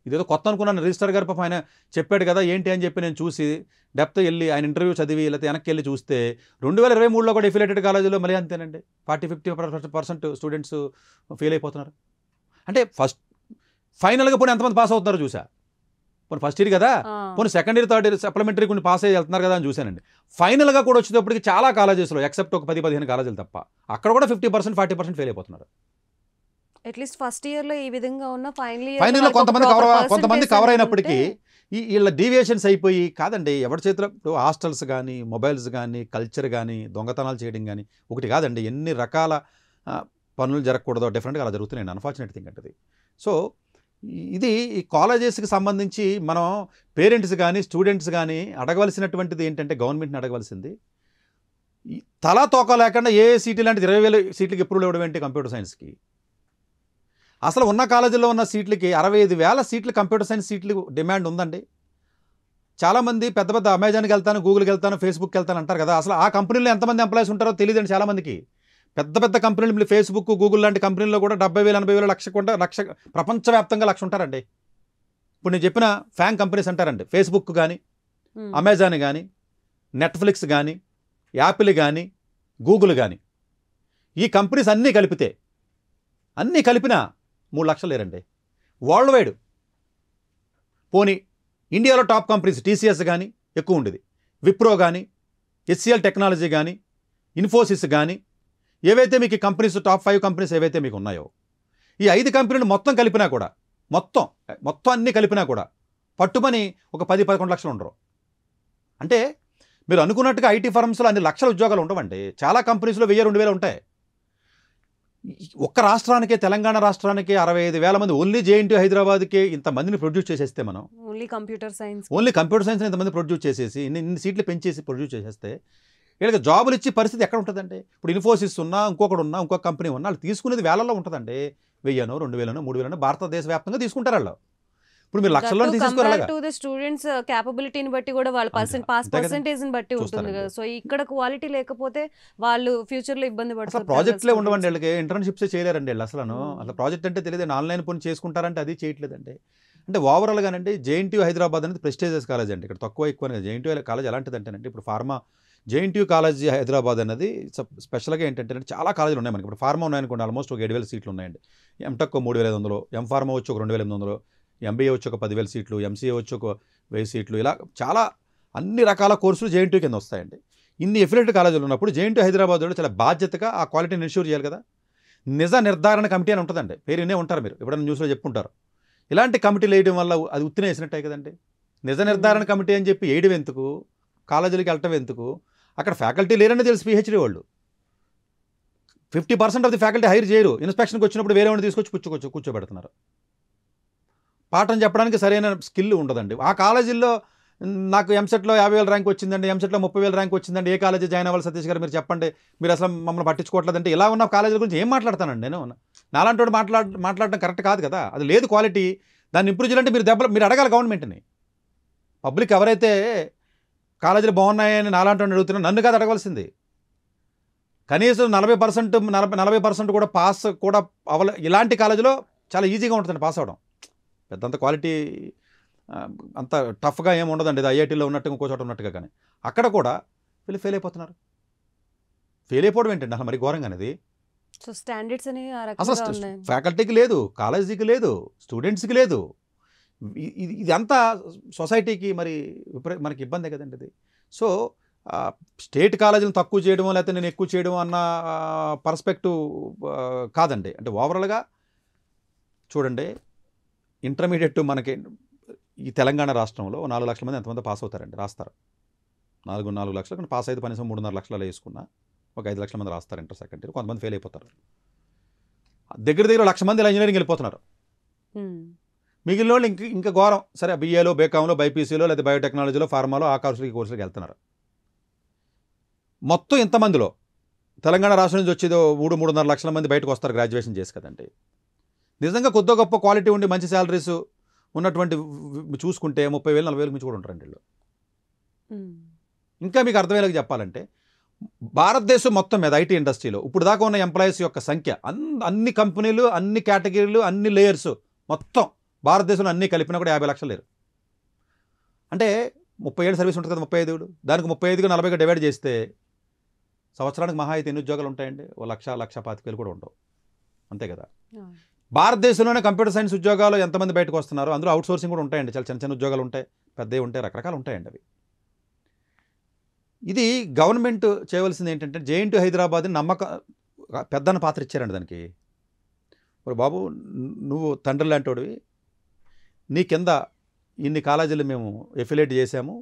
ఇదేదో కొత్త అనుకున్నాను. రిజిస్టర్ గారు పాపం ఆయన చెప్పాడు కదా ఏంటి అని చెప్పి నేను చూసి డెప్త్ వెళ్ళి ఆయన ఇంటర్వ్యూ చదివి లేకపోతే వెనక్కి వెళ్ళి చూస్తే 2023లో కూడా ఎఫిలేటెడ్ కాలేజీలో మళ్ళీ అంతేనండి, 40-50% స్టూడెంట్స్ ఫెయిల్ అయిపోతున్నారు. అంటే ఫైనల్గా పోనీ ఎంతమంది పాస్ అవుతున్నారు చూసా. పోనీ ఫస్ట్ ఇయర్ కదా, పోనీ second year third year supplementary కొన్ని పాస్ అయ్యి వెళ్తున్నారు కదా అని చూశానండి. ఫైనల్గా కూడా వచ్చేటప్పటికి చాలా కాలేజెస్లో ఎక్సెప్ట్ ఒక 10-15 కాలేజీలు తప్ప అక్కడ కూడా 50%-40% ఫెయిల్ అయిపోతున్నారు. అట్లీస్ట్ ఫస్ట్ ఇయర్లో ఈ విధంగా ఉన్న ఫైనల్లో కొంతమంది కవర్ అయినప్పటికీ వీళ్ళ డీవియేషన్స్ అయిపోయి కాదండి. ఎవరి చేతిలో ఇప్పుడు హాస్టల్స్ కానీ, మొబైల్స్ కానీ, కల్చర్ కానీ, దొంగతనాలు చేయడం కానీ ఒకటి కాదండి. ఎన్ని రకాల పనులు జరగకూడదో డిఫరెంట్గా అలా జరుగుతున్నాయి. అన్ఫార్చునేట్ థింగ్ అంటే. సో ఇది ఈ కాలేజెస్కి సంబంధించి మనం పేరెంట్స్ కానీ స్టూడెంట్స్ కానీ అడగవలసినటువంటిది ఏంటంటే గవర్నమెంట్ని అడగవలసింది తలా తోక లేకుండా ఏ సీట్లు లాంటిది 20,000 సీట్లకి ఎప్పుడు ఇవ్వడం ఏంటి కంప్యూటర్ సైన్స్కి. అసలు ఉన్న కాలేజీల్లో ఉన్న సీట్లకి 65,000 సీట్లు కంప్యూటర్ సైన్స్ సీట్లు డిమాండ్ ఉందండి. చాలామంది పెద్ద పెద్ద అమెజాన్కి వెళ్తాను, గూగుల్కి వెళ్తాను, ఫేస్బుక్కి వెళ్తాను అంటారు కదా. అసలు ఆ కంపెనీలో ఎంతమంది ఎంప్లాయీస్ ఉంటారో తెలియదండి చాలామందికి. పెద్ద పెద్ద కంపెనీలు ఫేస్బుక్, గూగుల్ లాంటి కంపెనీల్లో కూడా 70,000, 80,000, లక్ష ప్రపంచవ్యాప్తంగా 1,00,000 ఉంటారండి. ఇప్పుడు నేను చెప్పిన ఫ్యాన్ కంపెనీస్ అంటారండి, ఫేస్బుక్ కానీ, అమెజాన్ కానీ, నెట్ఫ్లిక్స్ కానీ, యాపిల్ కానీ, గూగుల్ కానీ, ఈ కంపెనీస్ అన్నీ కలిపినా 3 లక్షలు లేరండి వరల్డ్ వైడ్. పోనీ ఇండియాలో టాప్ కంపెనీస్ టీసీఎస్ కానీ ఎక్కువ ఉండేది, విప్రో కానీ, హెచ్సిఎల్ టెక్నాలజీ కానీ, ఇన్ఫోసిస్ కానీ, ఏవైతే మీకు కంపెనీస్ టాప్ 5 కంపెనీస్ ఏవైతే మీకు ఉన్నాయో ఈ 5 కంపెనీలు మొత్తం కలిపినా కూడా మొత్తం అన్నీ కలిపినా కూడా పట్టుమని ఒక 10-11 లక్షలు ఉండరు. అంటే మీరు అనుకున్నట్టుగా ఐటీ ఫర్మ్స్లో అన్ని లక్షల ఉద్యోగాలు ఉండవండి. చాలా కంపెనీస్లో 1,000-2,000 ఉంటాయి. ఒక్క రాష్ట్రానికే, తెలంగాణ రాష్ట్రానికి 65,000 మంది ఓన్లీ జేఎన్టీయూ హైదరాబాద్కి ఇంతమందిని ప్రొడ్యూస్ చేసేస్తే మనం ఓన్లీ కంప్యూటర్ సైన్స్ ఇంతమంది ప్రొడ్యూస్ చేసేసి ఇన్ని సీట్లు పెంచేసి ప్రొడ్యూస్ చేసేస్తే వీళ్ళకి జాబులు ఇచ్చే పరిస్థితి ఎక్కడ ఉంటుందండి. ఇప్పుడు ఇన్ఫోసిస్ ఉన్నా, ఇంకొకటి ఉన్నా, ఇంకొక కంపెనీ ఉన్నా, వాళ్ళు తీసుకునేది వేలల్లో ఉంటుందండి. 1,000, 2,000, 3,000 భారతదేశ వ్యాప్తంగా తీసుకుంటారు వాళ్ళు. ఇప్పుడు మీరు లక్షల్లో తీసుకోవాలి. స్టూడెంట్స్ క్యాపబిలిటీని బట్టి కూడా వాళ్ళ పర్సెంటేజ్ని బట్టి ఉంటుంది కదా. సో ఇక్కడ క్వాలిటీ లేకపోతే వాళ్ళు ఫ్యూచర్లో ఇబ్బంది పడతారు. ప్రాజెక్ట్లే ఉండవండి వీళ్ళకి, ఇంటర్న్షిప్స్ చేయలేరండి వీళ్ళు. అసలు ప్రాజెక్ట్ అంటే తెలియదు, ఆన్లైన్ పని చేసుకుంటారంటే అది చేయట్లేదండి. అంటే ఓవరాల్గానండి జేఎన్టీయూ హైదరాబాద్ అనేది ప్రెస్టీజియస్ కాలేజ్ అండి. ఇక్కడ తక్కువ ఎక్కువ జేఎన్టీయూ కాలేజ్ ఎలాంటిది అంటేనండి ఇప్పుడు ఫార్మా జేఎన్టీయూ కాలేజీ హైదరాబాద్ అనేది స్పెషల్గా ఏంటంటే చాలా కాలేజీలు ఉన్నాయి మనకి. ఇప్పుడు ఫార్మా ఉన్నాయనుకోండి, ఆల్మోస్ట్ ఒక 7,000 సీట్లు ఉన్నాయండి. ఎంటెక్ 3,500, ఎంఫార్మా వచ్చి ఒక 2,800, ఎంబీఏ వచ్చి ఒక 10,000 సీట్లు, ఎంసీఏ వచ్చి ఒక 1000 సీట్లు, ఇలా చాలా అన్ని రకాల కోర్సులు జేఎన్టీయూ కింద వస్తాయండి. ఇన్ని ఎఫిలియేటెడ్ కాలేజీలు ఉన్నప్పుడు జేఎన్టీయూ హైదరాబాద్లో చాలా బాధ్యతగా ఆ క్వాలిటీని ఇన్ష్యూర్ చేయాలి కదా. నిజ నిర్ధారణ కమిటీ అని ఉంటుందండి, పేరు వినే ఉంటారు మీరు, ఎప్పుడైనా న్యూస్లో చెప్పుంటారు. ఇలాంటి కమిటీలు వేయడం వల్ల అది ఉత్తినే వేసినట్టే కదండి. నిజ నిర్ధారణ కమిటీ అని చెప్పి వేయడం ఎందుకు, కాలేజీలకు వెళ్ళటం ఎందుకు? అక్కడ ఫ్యాకల్టీ లేరని తెలుసు పిహెచ్డీ వాళ్ళు. 50% ఆఫ్ ది ఫ్యాకల్టీ హైర్ చేయరు. ఇన్స్పెక్షన్కి వచ్చినప్పుడు వేరే వాడిని తీసుకొచ్చి కూర్చోబెడుతున్నారు. పాఠం చెప్పడానికి సరైన స్కిల్ ఉండదండి. ఆ కాలేజీల్లో నాకు ఎంసెట్లో 50,000 ర్యాంక్ వచ్చిందండి, ఎంసెట్లో 30,000 ర్యాంక్ వచ్చిందండి, ఏ కాలేజీ జాయిన్ అవ్వాలి సతీష్ గారు మీరు చెప్పండి, మీరు అసలు మమ్మల్ని పట్టించుకోవట్లేదంటే ఇలా ఉన్న కాలేజీల గురించి ఏం మాట్లాడతానండి నేను? నాలాంటి వాడు మాట్లాడడం కరెక్ట్ కాదు కదా. అది లేదు క్వాలిటీ. దాన్ని ఇంప్రూవ్ చేయాలంటే మీరు అడగాలి గవర్నమెంట్ని. పబ్లిక్ ఎవరైతే కాలేజీలు బాగున్నాయని నాలాంటి వాడిని అడుగుతున్నా, నన్ను కాదు అడగవలసింది. కనీసం 40% కూడా పాస్ కూడా ఇలాంటి కాలేజీలో చాలా ఈజీగా ఉంటుందండి పాస్ అవ్వడం. పెద్దంత క్వాలిటీ అంత టఫ్గా ఏమి ఉండదండి, ఇది ఐఐటీలో ఉన్నట్టుగా ఇంకో చోట ఉన్నట్టుగా. కానీ అక్కడ కూడా వీళ్ళు ఫెయిల్ అయిపోతున్నారు. ఫెయిల్ అయిపోవడం ఏంటండి అసలు మరి ఘోరంగా అనేది. సో స్టాండర్డ్స్ అనేవి అసలు ఫ్యాకల్టీకి లేదు, కాలేజీకి లేదు, స్టూడెంట్స్కి లేదు. ఇదంతా సొసైటీకి మరి మనకి ఇబ్బందే కదండి ఇది. సో స్టేట్ కాలేజీలను తక్కువ చేయడమో లేకపోతే నేను ఎక్కువ చేయడం అన్న పర్స్పెక్టివ్ కాదండి. అంటే ఓవరాల్గా చూడండి, ఇంటర్మీడియట్ మనకి ఈ తెలంగాణ రాష్ట్రంలో 4 లక్షల మంది ఎంతమంది పాస్ అవుతారండి, రాస్తారు. 4 లక్షలు, కానీ పాస్ అయితే కనీసం 3.5 లక్షలు వేసుకున్నా ఒక 5 లక్షల మంది రాస్తారు ఇంటర్ సెకండ్ ఇయర్. కొంతమంది ఫెయిల్ అయిపోతారు. దగ్గర 1,00,000 మంది ఇలా ఇంజనీరింగ్ వెళ్ళిపోతున్నారు. మిగిలిన వాళ్ళు ఇంకా ఘోరం, సరే బీఏలో, బీకామ్లో, బైపీసీలో లేదా బయోటెక్నాలజీలో, ఫార్మాలో ఆ కోర్సులకి వెళ్తున్నారు. మొత్తం ఇంతమందిలో తెలంగాణ రాష్ట్రం నుంచి వచ్చేదో 3-3.5 లక్షల మంది బయటకు వస్తారు గ్రాడ్యుయేషన్ చేసి కదండి. నిజంగా కొద్ది గొప్ప క్వాలిటీ ఉండి మంచి శాలరీస్ ఉన్నటువంటి చూసుకుంటే 30,000-40,000 మించి కూడా ఉంటారండి వీళ్ళు. ఇంకా మీకు అర్థమయ్యేలాగా చెప్పాలంటే భారతదేశం మొత్తం మీద ఐటీ ఇండస్ట్రీలో ఇప్పుడు దాకా ఉన్న ఎంప్లాయీస్ యొక్క సంఖ్య అన్ని కంపెనీలు, అన్ని కేటగిరీలు, అన్ని లేయర్స్ మొత్తం భారతదేశంలో అన్నీ కలిపినా కూడా 50 లక్షలు లేరు. అంటే 30 ఏళ్ళు సర్వీస్ ఉంటుంది కదా, 35, దానికి 35గా 40గా డివైడ్ చేస్తే సంవత్సరానికి మహా అయితే ఎన్ని ఉద్యోగాలు ఉంటాయండి? 1,00,25,000 కూడా ఉండవు, అంతే కదా. భారతదేశంలోనే కంప్యూటర్ సైన్స్ ఉద్యోగాలు ఎంతమంది బయటకు వస్తున్నారు? అందులో అవుట్ సోర్సింగ్ కూడా ఉంటాయండి, చాలా చిన్న చిన్న ఉద్యోగాలు ఉంటాయి, పెద్దవి ఉంటాయి, రకరకాలు ఉంటాయండి అవి. ఇది గవర్నమెంట్ చేయవలసింది ఏంటంటే జేఎన్టీయూ హైదరాబాద్ని పెద్దన్న పాత్ర ఇచ్చారండి దానికి. బాబు నువ్వు తండ్రి లాంటివాడివి, నీ కింద ఇన్ని కాలేజీలు మేము ఎఫిలియేట్ చేసాము,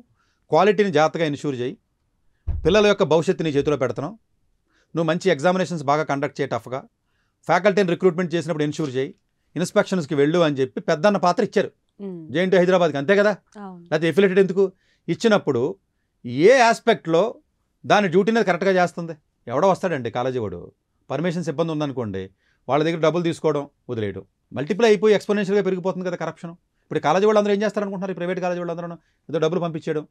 క్వాలిటీని జాగ్రత్తగా ఇన్ష్యూర్ చేయి, పిల్లల యొక్క భవిష్యత్తు నీ చేతిలో పెడుతున్నాం, నువ్వు మంచి ఎగ్జామినేషన్స్ బాగా కండక్ట్ చేయి, టఫ్గా ఫ్యాకల్టీని రిక్రూట్మెంట్ చేసినప్పుడు ఇన్ష్యూర్ చేయి, ఇన్స్పెక్షన్స్కి వెళ్ళు అని చెప్పి పెద్దన్న పాత్ర ఇచ్చారు జేఎన్టీయూ హైదరాబాద్కి, అంతే కదా. లేకపోతే ఎఫిలియేటెడ్ ఎందుకు ఇచ్చినప్పుడు ఏ ఆస్పెక్ట్లో దాని డ్యూటీ అనేది కరెక్ట్గా చేస్తుంది? ఎవడో వస్తాడండి కాలేజీ వాడు, పర్మిషన్స్ ఇబ్బంది ఉందనుకోండి, వాళ్ళ దగ్గర డబ్బులు తీసుకోవడం వదిలేయడం, మల్టిప్లై అయిపోయి ఎక్స్పోనెన్షియల్గా పెరిగిపోతుంది కదా కరప్షన్. ఇప్పుడు కాలేజీ వాళ్ళందరూ ఏం చేస్తారనుకుంటున్నారు? ఈ ప్రైవేట్ కాలేజీ వాళ్ళందరూ ఏదో డబ్బులు పంపించేయడం.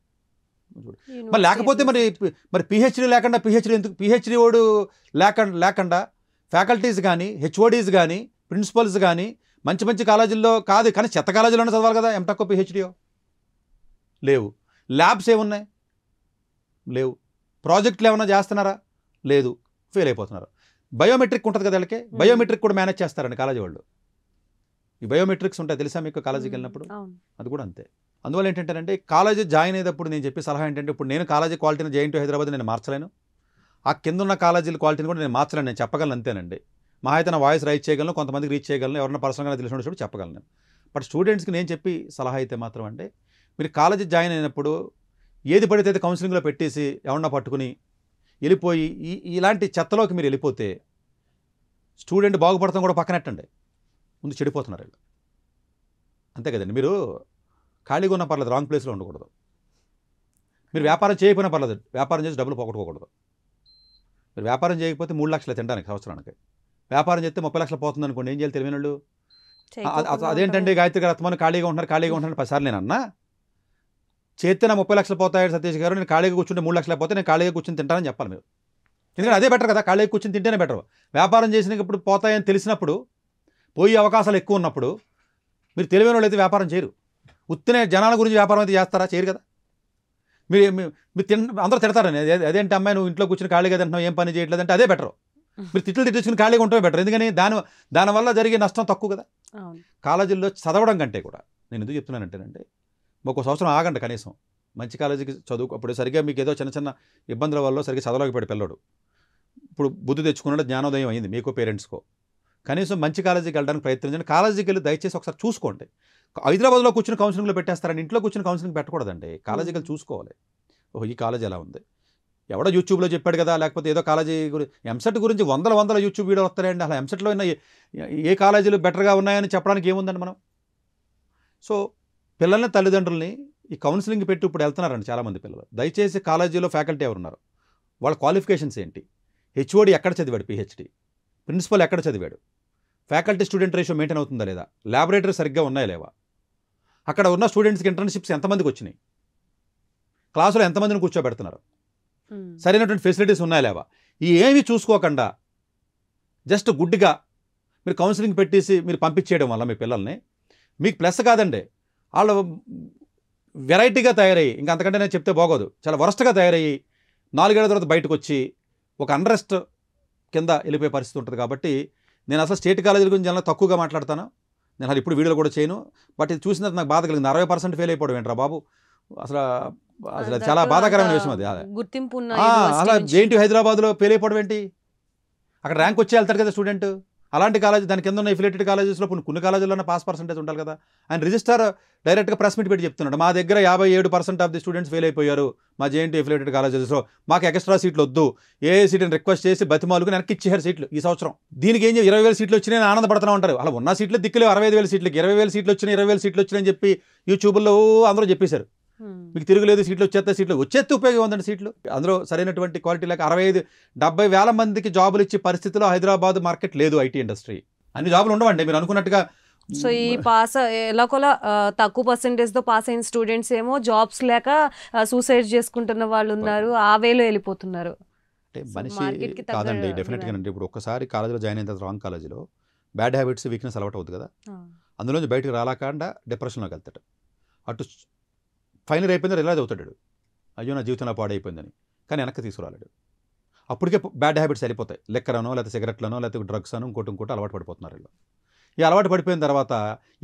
మరి లేకపోతే మరి పిహెచ్డీ లేకుండా పిహెచ్డీ వాడు లేకుండా ఫ్యాకల్టీస్ కానీ, హెచ్ఓడీస్ కానీ, ప్రిన్సిపల్స్ కానీ మంచి మంచి కాలేజీల్లో కాదు, కానీ చెత్త కాలేజీలోనే చదవాలి కదా ఎంటెక్ పిహెచ్డీయో. లేవు. ల్యాబ్స్ ఏమున్నాయి? లేవు. ప్రాజెక్టులు ఏమన్నా చేస్తున్నారా? లేదు. ఫెయిల్ అయిపోతున్నారు. బయోమెట్రిక్ ఉంటుంది కదా వీళ్ళకి, బయోమెట్రిక్ కూడా మేనేజ్ చేస్తారండి కాలేజీ వాళ్ళు. ఈ బయోమెట్రిక్స్ ఉంటాయి తెలుసా మీకు కాలేజీకి వెళ్ళినప్పుడు? అది కూడా అంతే. అందువల్ల ఏంటంటే కాలేజీ జాయిన్ అయ్యేటప్పుడు నేను చెప్పే సలహా ఏంటంటే, ఇప్పుడు నేను కాలేజీ క్వాలిటీని జేఎన్టీయూ హైదరాబాద్ నేను మార్చలేను, ఆ కింద ఉన్న కాలేజీల క్వాలిటీని కూడా నేను మార్చలేను, నేను చెప్పగలను అంతేనండి. మా అయితే నా వాయిస్ రైట్ చేయగలను, కొంతమందికి రీచ్ చేయగలను, ఎవరైనా పర్సనల్గా తెలిసినప్పుడు చెప్పగలను. బట్ స్టూడెంట్స్కి నేను చెప్పి సలహా అయితే మాత్రం అంటే, మీరు కాలేజీ జాయిన్ అయినప్పుడు ఏది పడితే అయితే కౌన్సిలింగ్లో పెట్టేసి ఎవరన్నా పట్టుకుని వెళ్ళిపోయి ఇలాంటి చెత్తలోకి మీరు వెళ్ళిపోతే స్టూడెంట్ బాగుపడతాం కూడా పక్కనెట్టండి, ముందు చెడిపోతున్నారు వీళ్ళు, అంతే కదండి. మీరు ఖాళీగా ఉన్న పర్లేదు, రాంగ్ ప్లేస్లో ఉండకూడదు. మీరు వ్యాపారం చేయకపోయినా పర్లేదు, వ్యాపారం చేసి డబ్బులు పోగొట్టుకోకూడదు. మీరు వ్యాపారం చేయకపోతే 3 లక్షలు తినడానికి సంవత్సరానికి, వ్యాపారం చేస్తే 30 లక్షలు పోతుంది అనుకోండి, ఏం చేయాలి తెలియని వాళ్ళు? అదేంటండి గాయత్రి గారు అత్తమని ఖాళీగా ఉంటున్నారు 10 సార్లు నేను అన్నా, చేస్తే నా 30 లక్షలు పోతాయి సతీష్ గారు, నేను ఖాళీగా కూర్చుంటే 3 లక్షలు పోతే నేను ఖాళీగా కూర్చొని తింటానని చెప్పాలి మీరు. ఎందుకంటే అదే బెటర్ కదా, ఖాళీగా కూర్చొని తింటేనే బెటర్. వ్యాపారం చేసినప్పుడు పోతాయని తెలిసినప్పుడు, పోయే అవకాశాలు ఎక్కువ ఉన్నప్పుడు మీరు తెలివైన వాళ్ళు అయితే వ్యాపారం చేయరు. ఉత్తినే జనాల గురించి వ్యాపారం అయితే చేస్తారా? చేయరు కదా. మీరు అందరూ తిడతారని, అదేంటి అమ్మాయి నువ్వు ఇంట్లో కూర్చొని ఖాళీగా తింటున్నావు, ఏం పని చేయట్లేదు అంటే అదే బెటర్. మీరు తిట్టించుకుని ఖాళీగా ఉండటమే బెటర్. ఎందుకని దానివల్ల జరిగే నష్టం తక్కువ కదా. కాలేజీల్లో చదవడం కంటే కూడా నేను ఎందుకు చెప్తున్నానంటేనంటే, ఒక సంవత్సరం ఆగండి కనీసం, మంచి కాలేజీకి చదువు. అప్పుడు సరిగ్గా మీకు ఏదో చిన్న చిన్న ఇబ్బందుల వల్ల సరిగ్గా చదవలేకపోయాడు పిల్లడు, ఇప్పుడు బుద్ధి తెచ్చుకున్నాడు, జ్ఞానోదయం అయింది మీకు పేరెంట్స్కో. కనీసం మంచి కాలేజీకి వెళ్ళడానికి ప్రయత్నించండి. కాలేజీకి వెళ్ళి దయచేసి ఒకసారి చూసుకోండి. హైదరాబాద్లో కూర్చొని కౌన్సిలింగ్లో పెట్టేస్తారని ఇంట్లో కూర్చొని కౌన్సిలింగ్ పెట్టకూడదండి. కాలేజీకి వెళ్ళి చూసుకోవాలి, ఓహో ఈ కాలేజీ ఎలా ఉంది, ఎవడో యూట్యూబ్లో చెప్పాడు కదా, లేకపోతే ఏదో కాలేజీ ఎంసెట్ గురించి వందల యూట్యూబ్ వీడియోలు వస్తాయండి. అలా ఎంసెట్లో ఉన్న ఏ కాలేజీలు బెటర్గా ఉన్నాయని చెప్పడానికి ఏముందండి మనం. సో పిల్లల్ని తల్లిదండ్రుల్ని ఈ కౌన్సిలింగ్ పెట్టి ఇప్పుడు వెళ్తున్నారండి చాలామంది పిల్లలు. దయచేసి కాలేజీలో ఫ్యాకల్టీ ఎవరు ఉన్నారు, వాళ్ళ క్వాలిఫికేషన్స్ ఏంటి, హెచ్ఓడి ఎక్కడ చదివాడు, పిహెచ్డి, ప్రిన్సిపల్ ఎక్కడ చదివాడు, ఫ్యాకల్టీ స్టూడెంట్ రేషియో మెయింటైన్ అవుతుందా లేదా, ల్యాబొరేటరీ సరిగ్గా ఉన్నాయా లేవా, అక్కడ ఉన్న స్టూడెంట్స్కి ఇంటర్న్షిప్స్ ఎంతమందికి వచ్చినాయి, క్లాసులో ఎంతమందిని కూర్చోబెడుతున్నారు, సరైనటువంటి ఫెసిలిటీస్ ఉన్నాయా లేవా, ఈ ఏమీ చూసుకోకుండా జస్ట్ గుడ్డిగా మీరు కౌన్సిలింగ్ పెట్టేసి మీరు పంపించేయడం వల్ల మీ పిల్లల్ని మీకు ప్లస్ కాదండి. వాళ్ళు వెరైటీగా తయారయ్యి, ఇంకా అంతకంటే నేను చెప్తే బాగోదు, చాలా వరస్ట్గా తయారయ్యి 4 ఏళ్ల తర్వాత బయటకు వచ్చి ఒక అన్రెస్ట్ కింద వెళ్ళిపోయే పరిస్థితి ఉంటుంది. కాబట్టి నేను అసలు స్టేట్ కాలేజీల గురించి చాలా తక్కువగా మాట్లాడతాను, నేను అసలు ఇప్పుడు వీడియోలు కూడా చేయను. బట్ ఇది చూసిన నాకు బాధ కలిగింది. 60% ఫెయిల్ అయిపోవడం ఏంట్రా బాబు, అసలు చాలా బాధాకరమైన విషయం అది. గుర్తింపు అలా జేఎన్టీయూ హైదరాబాద్లో ఫెయిల్ అయిపోవడం ఏంటి, అక్కడ ర్యాంక్ వచ్చి వెళ్తారు కదా స్టూడెంట్. అలాంటి కాలేజ్ దాని కింద ఉన్న ఎఫిలియేటెడ్ కాలేజెస్లో కొన్ని కాలేజీలోనే పాస్ పర్సెంటేజ్ ఉండాలి కదా. ఆయన రిజిస్టార్ డైరెక్ట్గా ప్రెస్ మీట్ పెట్టి చెప్తున్నాడు, మా దగ్గర 57% ఆఫ్ ది స్టూడెంట్స్ ఫెయిల్ అయిపోయారు మా జేఎన్టీయూ ఎఫిలియేటెడ్ కాలేజెస్లో, మాకు ఎక్స్ట్రా సీట్లు వద్దు, ఏ సీట్ని రిక్వెస్ట్ చేసి బతిమాలుకు వెనక్కి ఇచ్చేసారు సీట్లు ఈ సంవత్సరం. దీనికి ఏం 20,000 సీట్లు వచ్చినాయని ఆనందపడుతూ ఉంటారు. అలా ఉన్న సీట్లు దిక్కులేవు, 65,000 సీట్లకి 20,000 సీట్లు వచ్చినాయి, 20,000 సీట్లు వచ్చినాయని చెప్పి యూట్యూబ్లో అందరూ చెప్పేశారు. మీకు తిరుగులేదు, సీట్లు వచ్చేస్తే ఉపయోగం ఉందండి. సీట్లు అందులో సరైనటువంటి క్వాలిటీ లేక 65-70 వేల మందికి జాబులు ఇచ్చే పరిస్థితిలో హైదరాబాద్ మార్కెట్ లేదు. ఐటీ ఇండస్ట్రీ అన్ని జాబులు ఉండవండి మీరు అనుకున్నట్టుగా. సో ఈ ఎలాగోలా తక్కువ పర్సెంటేజ్తో పాస్ అయిన స్టూడెంట్స్ ఏమో జాబ్స్ లేక సూసైడ్ చేసుకుంటున్న వాళ్ళు ఉన్నారు, ఆ వేలో వెళ్ళిపోతున్నారు. అంటే మనిషి కాదండి డెఫినెట్గా అండి. ఇప్పుడు ఒక్కసారి కాలేజీలో జాయిన్ అయిన తర్వాత రాంగ్ కాలేజీలో బ్యాడ్ హ్యాబిట్స్ వీక్నెస్ అలవాటు అవుతుంది కదా, అందులోంచి బయటకు రాలేకుండా డిప్రెషన్లోకి వెళ్తాడు. అటు ఫైనల్ అయిపోయిందో రిలైజ్ అవుతాడు, అయ్యో నా జీవితంలో పాడైపోయిందని, కానీ వెనక్కి తీసుకురాలేడు. అప్పటికే బ్యాడ్ హ్యాబిట్స్ వెళ్ళిపోతాయి, లెక్కరనో లేకపోతే సిగరెట్లనో లేకపోతే డ్రగ్స్ అనో ఇంకోటి అలవాటు పడిపోతున్నారు వీళ్ళు. ఈ అలవాటు పడిపోయిన తర్వాత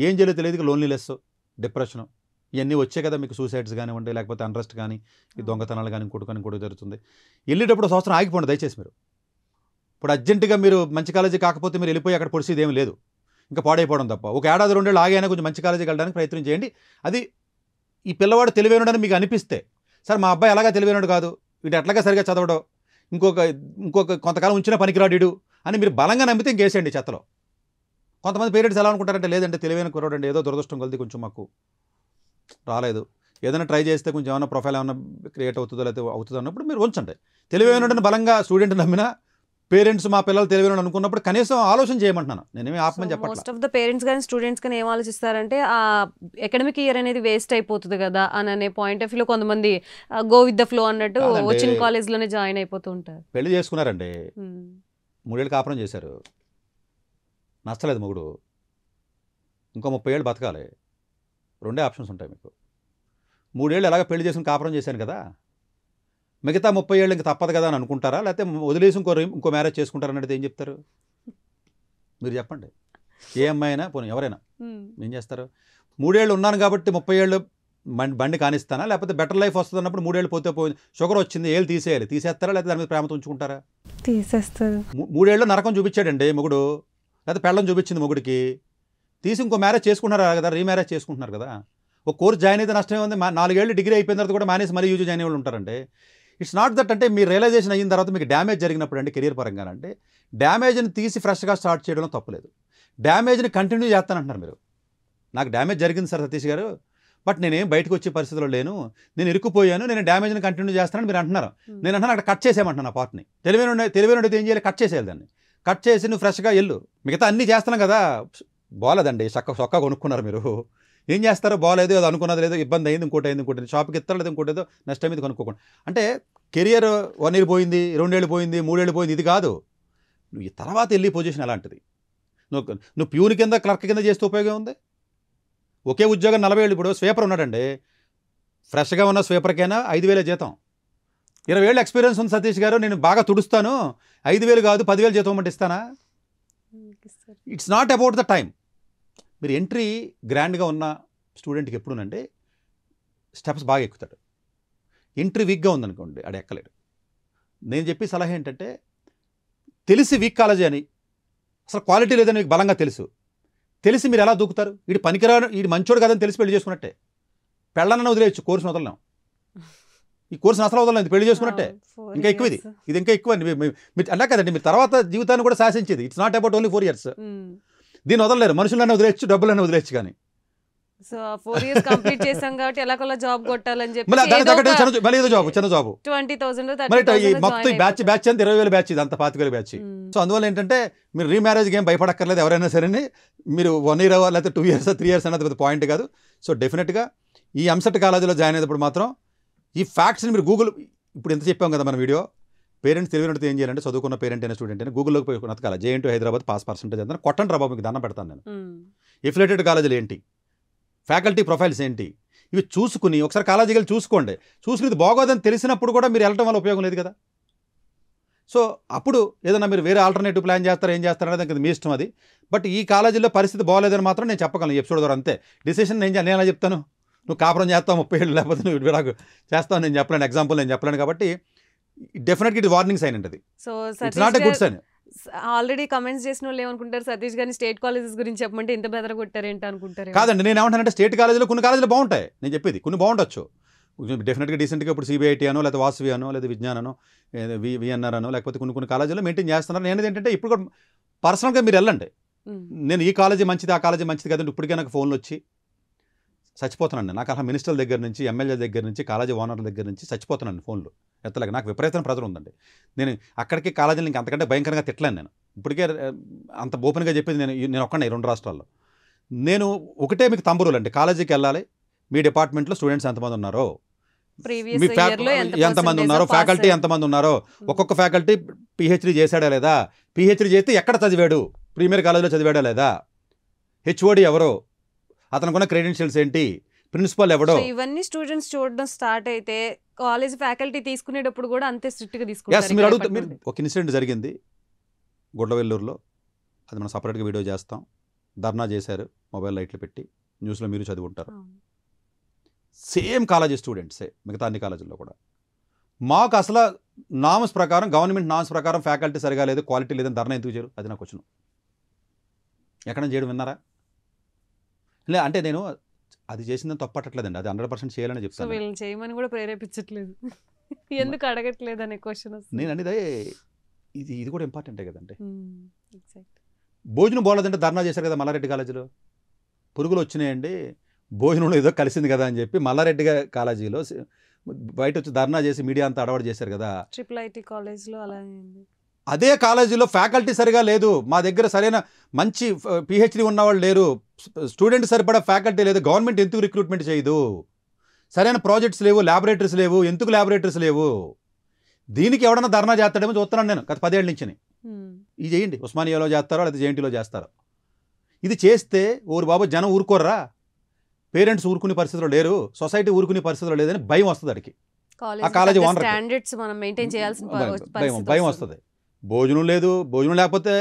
ఏం చేయాలో తెలియదు, లోన్లీనెస్, డిప్రెషను ఇవన్నీ వచ్చే కదా మీకు. సూసైడ్స్ కానివ్వండి, లేకపోతే అన్రెస్ట్ కానీ, ఈ దొంగతనాలు కానీ ఇంకోటి జరుగుతుంది. వెళ్ళేటప్పుడు సంవత్సరం ఆగిపోండి దయచేసి. మీరు ఇప్పుడు అర్జెంటుగా మీరు మంచి కాలేజీ కాకపోతే మీరు వెళ్ళిపోయి అక్కడ పొడిసేది ఏమీ లేదు, ఇంకా పాడైపోవడం తప్ప. ఒక ఏడాది 2 ఏళ్ళు ఆగైనా కొంచెం మంచి కాలేజీకి వెళ్ళడానికి ప్రయత్నం చేయండి. అది ఈ పిల్లవాడు తెలివైనడని మీకు అనిపిస్తే, సార్ మా అబ్బాయి ఎలాగా తెలివైనడు కాదు, వీడు ఎట్లాగా సరిగా చదవడం, ఇంకొక కొంతకాలం ఉంచిన పనికిరాడు అని మీరు బలంగా నమ్మితే ఇంకేసేయండి చెత్తలో. కొంతమంది పేరెంట్స్ ఎలా అనుకుంటారంటే, లేదంటే తెలివైన కుర్రాడండి, ఏదో దురదృష్టం కొలిది కొంచెం మాకు రాలేదు, ఏదైనా ట్రై చేస్తే కొంచెం ఏమైనా ప్రొఫైల్ ఏమైనా క్రియేట్ అవుతుందో లేకపోతే అవుతుందో అన్నప్పుడు మీరు ఉంచండి. తెలివైనడని బలంగా స్టూడెంట్ నమ్మినా పేరెంట్స్ మా పిల్లలు తెలివైన అనుకున్నప్పుడు కనీసం ఆలోచన చేయమంటున్నాను, నేనేమి ఆపమని చెప్పట్లేదు. మోస్ట్ ఆఫ్ ద పేరెంట్స్ కానీ స్టూడెంట్స్ కానీ ఏం ఆలోచిస్తారంటే ఆ అకాడమిక్ ఇయర్ అనేది వేస్ట్ అయిపోతుంది కదా అనే పాయింట్ ఆఫ్ వ్యూలో కొంతమంది గో విత్ ద ఫ్లో అన్నట్టు వచ్చిన కాలేజ్లోనే జాయిన్ అయిపోతూ ఉంటారు. పెళ్లి చేసుకున్నారండి, 3 ఏళ్ళు కాపురం చేశారు, నచ్చలేదు మొగుడు, ఇంకో 30 ఏళ్ళు బతకాలి, 2 ఆప్షన్స్ ఉంటాయి మీకు. 3 ఏళ్ళు ఎలాగ పెళ్లి చేసుకుని కాపురం చేశాను కదా, మిగతా 30 ఏళ్ళు ఇంక తప్పదు కదా అని అనుకుంటారా, లేకపోతే వదిలేసి ఇంకో మ్యారేజ్ చేసుకుంటారన్నది ఏం చెప్తారు మీరు చెప్పండి. ఏ అమ్మాయి అయినా పోనీ ఎవరైనా ఏం చేస్తారు? 3 ఏళ్ళు ఉన్నాను కాబట్టి 30 ఏళ్ళు బండి కానిస్తానా, లేకపోతే బెటర్ లైఫ్ వస్తుంది అన్నప్పుడు 3 ఏళ్ళు పోతే పోయింది, షుగర్ వచ్చింది ఏళ్ళు తీసేస్తారా, లేకపోతే దాని మీద ప్రేమతో ఉంచుకుంటారా? తీసేస్తారు. 3 ఏళ్ళు నరకం చూపించాడండి మొగుడు, లేకపోతే పెళ్ళం చూపించింది మొగుడికి, తీసి ఇంకో మ్యారేజ్ చేసుకుంటున్నారు కదా, రీమ్యారేజ్ చేసుకుంటున్నారు కదా. ఒక కోర్స్ జాయిన్ అయితే నష్టమే ఉంది, 4 ఏళ్ళు డిగ్రీ అయిపోయిన తర్వాత కూడా మానేసి మరీ యూజ్ జాయిన్ అయ్యే వాళ్ళు ఉంటారంటే. It's not that. అంటే మీ రియలైజేషన్ అయిన తర్వాత మీకు డ్యామేజ్ జరిగినప్పుడు అంటే కెరీర్ పరంగా అంటే డ్యామేజ్ని తీసి ఫ్రెష్గా స్టార్ట్ చేయడంలో తప్పలేదు. డ్యామేజ్ని కంటిన్యూ చేస్తానంటున్నారు మీరు. నాకు డ్యామేజ్ జరిగింది సార్ సతీష్ గారు, బట్ నేనేం బయటకు వచ్చే పరిస్థితిలో లేను, నేను ఇరుక్కుపోయాను, నేను డ్యామేజ్ని కంటిన్యూ చేస్తానని మీరు అంటున్నారు. నేను అంటున్నాను అక్కడ కట్ చేసేయమంటున్నాను ఆ పార్ట్ని. తెలివైనది ఏం చేయాలి, కట్ చేసేయాలి దాన్ని. కట్ చేసి నువ్వు ఫ్రెష్గా వెళ్ళు, మిగతా అన్నీ చేస్తున్నాం కదా. బాలేదండి, చొక్కా కొనుక్కున్నారు మీరు, ఏం చేస్తారో బాగాలేదు, అది అనుకున్నది లేదో, ఇబ్బంది అయింది, ఇంకోటి షాప్కి ఇస్తారు లేదు, ఇంకోటి ఏదో నెక్స్ట్ టైం ఇది కొనుక్కోకుండా. అంటే కెరియర్ 1 ఇయర్ పోయింది, 2 ఏళ్ళు పోయింది, 3 ఏళ్ళు పోయింది, ఇది కాదు. నువ్వు ఈ తర్వాత వెళ్ళి పొజిషన్ అలాంటిది. నువ్వు ప్యూన్ కింద క్లర్క్ కింద చేస్తే ఉపయోగం ఉంది. ఒకే ఉద్యోగం 40 ఏళ్ళు. ఇప్పుడు స్వీపర్ ఉన్నాడండి, ఫ్రెష్గా ఉన్న స్వీపర్కైనా 5,000 జీతం. 20 ఏళ్ళు ఎక్స్పీరియన్స్ ఉంది సతీష్ గారు, నేను బాగా తుడుస్తాను, 5,000 కాదు 10,000 జీతం ఇవ్వమంటే ఇస్తానా? It's not about the time. మీరు ఎంట్రీ గ్రాండ్గా ఉన్న స్టూడెంట్కి ఎప్పుడునంటే స్టెప్స్ బాగా ఎక్కుతాడు. ఎంట్రీ వీక్గా ఉందనుకోండి అది ఎక్కలేడు. నేను చెప్పే సలహా ఏంటంటే, తెలిసి వీక్ కాలేజీ అని, అసలు క్వాలిటీ లేదని మీకు బలంగా తెలిసి మీరు ఎలా దూకుతారు? వీడి పనికిరాడు, వీడి మంచోడు కాదని తెలిసి పెళ్లి చేసుకున్నట్టే. పెళ్ళనన్నా వదిలేయచ్చు, కోర్సును వదలలేం. ఈ కోర్సును అసలు వదలలేదు, పెళ్లి చేసుకున్నట్టే. ఇంకా ఎక్కువ ఇది ఇంకా ఎక్కువ మీరు అలా కదండి, మీరు తర్వాత జీవితాన్ని కూడా శాసించేది. It's not about only 4 years. దీన్ని వదలలేరు, మనుషులన్నా వదిలేయచ్చు, డబ్బులన్నా వదిలేయచ్చు. కానీ సో 4 years కంప్లీట్ చేసాం కాబట్టి ఎలాగోలా జాబ్ కొట్టాలని చెప్పి మళ్ళీ దాని తగ్గట్టు చిన్న జాబ్ 20,000 మరి మొత్తం బ్యాచ్ అంతా 20,000 బ్యాచ్, ఇది అంత 25,000 బ్యాచ్. సో అందువల్ల ఏంటంటే మీరు రీమ్యారేజ్కి ఏం భయపడక్కర్లేదు. ఎవరైనా సరే మీరు 1 year లేకపోతే 2 years 3 years అనేది పాయింట్ కాదు. సో డెఫినెట్గా ఈ ఎంసెట్ కాలేజీలో జాయిన్ అయినప్పుడు మాత్రం ఈ ఫ్యాక్ట్స్ని మీరు గూగుల్, ఇప్పుడు ఎంత చెప్పాం కదా మన వీడియో, పేరెంట్స్ తెలివినట్టు ఏం చేయాలంటే, చదువుకున్న పేరెంట్ అయినా స్టూడెంట్ అయినా గూగుల్లోకి పోయి నతకాలి. JNTU హైదరాబాద్ పాస్ పర్సెంటేజ్ అంతా కొట్టండి రా బాబు, మీకు దండం పెడతాను నేను. ఎఫిలేటెడ్ కాలేజీలు ఏంటి, ఫ్యాకల్టీ ప్రొఫైల్స్ ఏంటి, ఇవి చూసుకుని ఒకసారి కాలేజీకి వెళ్ళి చూసుకోండి. చూసుకుని ఇది బాగోదని తెలిసినప్పుడు కూడా మీరు వెళ్ళటం వల్ల ఉపయోగం లేదు కదా. సో అప్పుడు ఏదైనా మీరు వేరే ఆల్టర్నేటివ్ ప్లాన్ చేస్తారో ఏం చేస్తారనేది మీ ఇష్టం అది. బట్ ఈ కాలేజీలో పరిస్థితి బాగోలేదని మాత్రం నేను చెప్పగలను ఎపిసోడ్ ద్వారా. అంతే. డిసిషన్ నేను ఎలా చెప్తాను, నువ్వు కాపురం చేస్తావు 30 ఏళ్ళు, లేకపోతే నువ్వు విడాకు చేస్తావు నేను చెప్పలేను, ఎగ్జాంపుల్ నేను చెప్పలేను. కాబట్టి డెఫినెట్గా ఇది వార్నింగ్ సైన్ ఉంటుంది. So it's not a good sign. Already comments చేసిన వాళ్ళు ఏమనుకుంటారు, సతీష్ గారిని స్టేట్ కాలేజెస్ గురించి చెప్పమంటే ఇంత బెదర కొట్టారేంటి అనుకుంటారు. కాదండి, నేను ఏమంటానంటే స్టేట్ కాలేజీలో కొన్ని కాలేజీలు బాగుంటాయి, నేను చెప్పేది కొన్ని బాగుండొచ్చు డెఫినెట్గా డీసెంట్గా. ఇప్పుడు CBIT అనో లేదా వాసవి అనో లేదా విజ్ఞానో VNR అనో లేకపోతే కొన్ని కాలేజీలో మెయింటైన్ చేస్తున్నారు. నేను ఏంటంటే ఇప్పుడు కూడా పర్సనల్గా మీరు వెళ్ళండి, నేను ఈ కాలేజీ మంచిది ఆ కాలేజీ మంచిది కదండి. ఇప్పటికే నాకు ఫోన్లు వచ్చి చచ్చిపోతున్నాను. నాకు అలా మినిస్టర్ల దగ్గర నుంచి, ఎమ్మెల్యే దగ్గర నుంచి, కాలేజీ ఓనర్ల దగ్గర నుంచి చచ్చిపోతున్నాను ఫోన్లు ఎత్తలేక. నాకు విపరీతమైన ప్రెజర్ ఉందండి. నేను అక్కడికి కాలేజీలు ఇంక అంతకంటే భయంకరంగా తిట్టలేను. నేను ఇప్పటికే అంత ఓపెన్గా చెప్పేది నేను ఒక్కడే 2 రాష్ట్రాల్లో. నేను ఒకటే మీకు తంబురులు అండి, కాలేజీకి వెళ్ళాలి, మీ డిపార్ట్మెంట్లో స్టూడెంట్స్ ఎంతమంది ఉన్నారో, మీ ఎంతమంది ఉన్నారో, ఫ్యాకల్టీ ఎంతమంది ఉన్నారో, ఒక్కొక్క ఫ్యాకల్టీ PhD చేశాడా లేదా, PhD చేస్తే ఎక్కడ చదివాడు, ప్రీమియర్ కాలేజీలో చదివాడా లేదా, HOD ఎవరో, అతనుకున్న క్రెడెన్షియల్స్ ఏంటి, ప్రిన్సిపల్ ఎవడో, ఇవన్నీ స్టూడెంట్స్ చూడడం స్టార్ట్ అయితే కాలేజ్ ఫ్యాకల్టీ తీసుకునేటప్పుడు కూడా అంతే స్ట్రిక్ట్గా తీసుకుంటారు. మీరు అడుగుతారు. మీరు ఒక ఇన్సిడెంట్ జరిగింది గుడ్లవెల్లూరులో, అది మనం సపరేట్గా వీడియో చేస్తాం. ధర్నా చేశారు మొబైల్ లైట్లు పెట్టి, న్యూస్లో మీరు చదివి ఉంటారు. సేమ్ కాలేజీ స్టూడెంట్సే మిగతా అన్ని కాలేజీల్లో కూడా. మాకు అసలు నామ్స్ ప్రకారం, గవర్నమెంట్ నామ్స్ ప్రకారం ఫ్యాకల్టీ సరిగా లేదు, క్వాలిటీ లేదని ధర్నా ఎందుకు చేయరు? అది నాకు క్వశ్చన్. ఎక్కడ చేయడం విన్నారా? లే అంటే నేను అది చేసిందని తప్పట్టట్లేదండి, అది 100% చేయాలని చెప్తాను. వీళ్ళని చేయమని కూడా ప్రేరేపించట్లేదు, ఎందుకు అడగట్లేదు అనే క్వశ్చన్ వస్తుంది. నేను అనేది ఇది కూడా ఇంపార్టెంటే కదండి. భోజనం బాగోలేదంటే ధర్నా చేశారు కదా మల్లారెడ్డి కాలేజీలో, పురుగులు వచ్చినాయండి, భోజనంలో ఏదో కలిసింది కదా అని చెప్పి మల్లారెడ్డి కాలేజీలో బయట వచ్చి ధర్నా చేసి మీడియా అంతా అడవాడు చేశారు కదా. IIIT కాలేజ్లో అలా అదే కాలేజీలో ఫ్యాకల్టీ సరిగా లేదు, మా దగ్గర సరైన మంచి PhD ఉన్నవాళ్ళు లేరు, స్టూడెంట్ సరిపడా ఫ్యాకల్టీ లేదు, గవర్నమెంట్ ఎందుకు రిక్రూట్మెంట్ చేయదు, సరైన ప్రాజెక్ట్స్ లేవు, ల్యాబొరేటరీస్ లేవు, ఎందుకు ల్యాబొరేటరీస్ లేవు, దీనికి ఎవడన్నా ధర్నా చేస్తాడేమో చూస్తున్నాను నేను గత 10 ఏళ్ళ నుంచి. ఇది చేయండి, ఉస్మానియాలో చేస్తారో లేదా JNTUలో చేస్తారో. ఇది చేస్తే ఓరు బాబు జనం ఊరుకోర్రా, పేరెంట్స్ ఊరుకునే పరిస్థితిలో లేరు, సొసైటీ ఊరుకునే పరిస్థితిలో లేదని భయం వస్తుంది అడిగి. ఆ కాలేజీ ఓనర్ భయం వస్తుంది. భోజనం లేదు, భోజనం లేకపోతే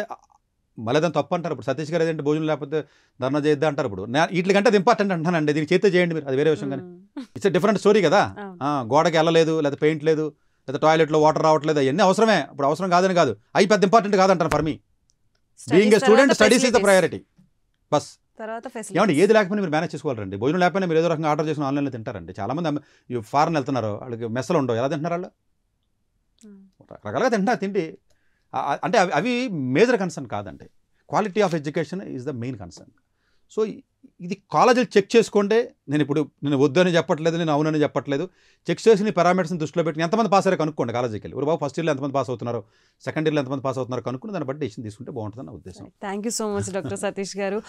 మళ్ళీ దాన్ని తప్పు అంటారు. ఇప్పుడు సతీష్ గారు ఏదంటే భోజనం లేకపోతే ధర్నా చేద్దా అంటారు. ఇప్పుడు వీటికంటే అది ఇంపార్టెంట్ అంటానండి, దీనికి చేస్తే చేయండి మీరు, అది వేరే విషయం. కానీ ఇట్స్ డిఫరెంట్ స్టోరీ కదా. గోడకి వెళ్ళలేదు, లేదా పెయింట్ లేదు, లేదా టాయిలెట్లో వాటర్ రావట్లేదు, అవన్నీ అవసరమే. ఇప్పుడు అవసరం కాదని కాదు, అవి పెద్ద ఇంపార్టెంట్ కాదంటాను. For me being a student, studies is the priority. బస్ ఏమంటే ఏది లేకపోయినా మీరు మేనేజ్ చేసుకోవాలండి. భోజనం లేకపోయినా మీరు ఏదో రకంగా ఆర్డర్ చేసుకుని ఆన్లైన్లో తింటారండి. చాలామంది ఫారెన్ వెళ్తున్నారు, వాళ్ళకి మెస్సలు ఉండవు, ఎలా తింటున్నారు వాళ్ళు? రకరకాలుగా తింటున్నారు. తిండి అంటే అవి మేజర్ కన్సర్న్ కాదండి. Quality of education is the main concern. So ఇది కాలేజీలు చెక్ చేసుకోండి. నేను వద్దని చెప్పట్లేదు, నేను అవునని చెప్పట్లేదు. చెక్ చేసి పారామీటర్స్ని దృష్టిలో పెట్టి ఎంతమంది పాస్ అయ్యారో కనుక్కోండి. కాలేజీకి వెళ్ళి బాబు ఫస్ట్ ఇయర్లో ఎంతమంది పాస్ అవుతున్నారు, సెకండ్ ఇయర్లో ఎంతమంది పాస్ అవుతున్నారు కనుక్కుని దాన్ని బట్టి డెసిషన్ తీసుకుంటే బాగుంటుందని నా ఉద్దేశం. Thank you so much doctor Satish గారు.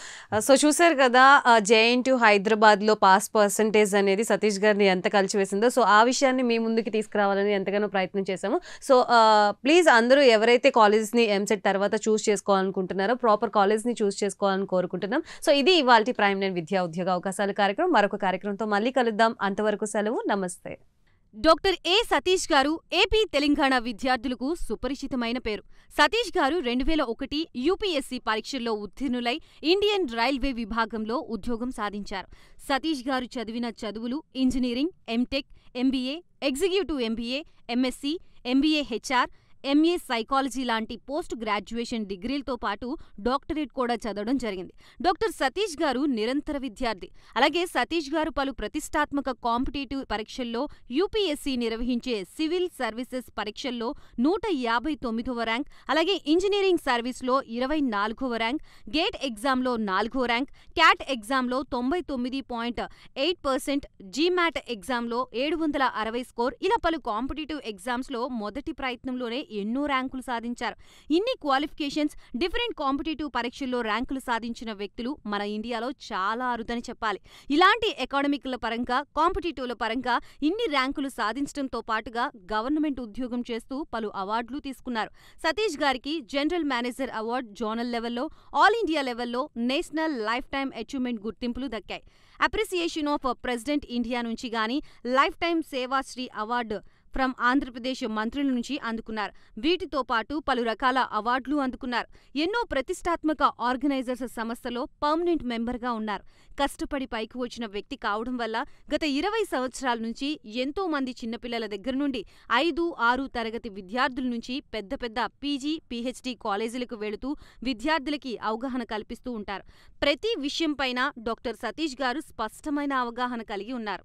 సో చూసారు కదా JNTU హైదరాబాద్లో పాస్ పర్సంటేజ్ అనేది సతీష్ గారిని ఎంత కలిసివేసిందో. సో ఆ విషయాన్ని మీ ముందుకి తీసుకురావాలని ఎంతగానో ప్రయత్నం చేశాము. సో ప్లీజ్ అందరూ ఎవరైతే కాలేజెస్ని ఎంసెట్ తర్వాత చూస్ చేసుకోవాలనుకుంటున్నారో ప్రాపర్ కాలేజ్ని చూస్ చేసుకోవాలని కోరుకుంటున్నాం. సో ఇది ఇవాల్టి ప్రైమ్ నైన్ విద్యా ఉద్యోగ అవకాశాలు కార్యక్రమం. మరొక కార్యక్రమంతో మళ్ళీ కలుద్దాం. అంతవరకు సెలవు. నమస్తే. డాక్టర్ ఏ సతీష్ గారు ఏపీ తెలంగాణ విద్యార్థులకు సుపరిచితమైన పేరు. సతీష్ గారు 2001 యూపీఎస్సీ పరీక్షల్లో ఉత్తీర్ణులై ఇండియన్ రైల్వే విభాగంలో ఉద్యోగం సాధించారు. సతీష్ గారు చదివిన చదువులు engineering, MTech, MBA, executive MBA, MSc, MBA HR, MA psychology లాంటి పోస్ట్ గ్రాడ్యుయేషన్ డిగ్రీలతో పాటు డాక్టరేట్ కూడా చదవడం జరిగింది. డాక్టర్ సతీష్ గారు నిరంతర విద్యార్థి. అలాగే సతీష్ గారు పలు ప్రతిష్టాత్మక కాంపిటేటివ్ పరీక్షల్లో యూపీఎస్సీ నిర్వహించే సివిల్ సర్వీసెస్ పరీక్షల్లో 159వ ర్యాంక్, అలాగే ఇంజనీరింగ్ సర్వీస్లో 24వ ర్యాంక్, గేట్ ఎగ్జామ్లో 4వ ర్యాంక్, క్యాట్ ఎగ్జామ్లో 99.8%, జీమాట్ ఎగ్జామ్లో 760 స్కోర్, ఇలా పలు కాంపిటేటివ్ ఎగ్జామ్స్లో మొదటి ప్రయత్నంలోనే ఎన్నో ర్యాంకులు సాధించారు. ఇన్ని క్వాలిఫికేషన్స్, డిఫరెంట్ కాంపిటేటివ్ పరీక్షల్లో ర్యాంకులు సాధించిన వ్యక్తులు మన ఇండియాలో చాలా అరుదని చెప్పాలి. ఇలాంటి అకాడమిక్ల పరంగా, కాంపిటేటివ్ల పరంగా ఇన్ని ర్యాంకులు సాధించడంతో పాటుగా గవర్నమెంట్ ఉద్యోగం చేస్తూ పలు అవార్డులు తీసుకున్నారు. సతీష్ గారికి జనరల్ మేనేజర్ అవార్డు జోనల్ లెవెల్లో, ఆల్ ఇండియా లెవెల్లో నేషనల్ లైఫ్ టైమ్ అచీవ్మెంట్ గుర్తింపులు దక్కాయి. అప్రిసియేషన్ ఆఫ్ ప్రెసిడెంట్ ఇండియా నుంచి గానీ life time Sevashri award from Andhra Pradesh మంత్రుల నుంచి అందుకున్నారు. వీటితో పాటు పలు రకాల అవార్డులు అందుకున్నారు. ఎన్నో ప్రతిష్టాత్మక ఆర్గనైజర్స్ సంస్థలో పర్మనెంట్ మెంబర్గా ఉన్నారు. కష్టపడి పైకి వచ్చిన వ్యక్తి కావడం వల్ల గత 20 సంవత్సరాల నుంచి ఎంతో మంది చిన్నపిల్లల దగ్గర నుండి 5, 6 తరగతి విద్యార్థుల నుంచి పెద్ద పెద్ద పీజీ, పీహెచ్డీ కాలేజీలకు వెళుతూ విద్యార్థులకి అవగాహన కల్పిస్తూ ఉంటారు. ప్రతి విషయంపైన డాక్టర్ సతీష్ గారు స్పష్టమైన అవగాహన కలిగి ఉన్నారు.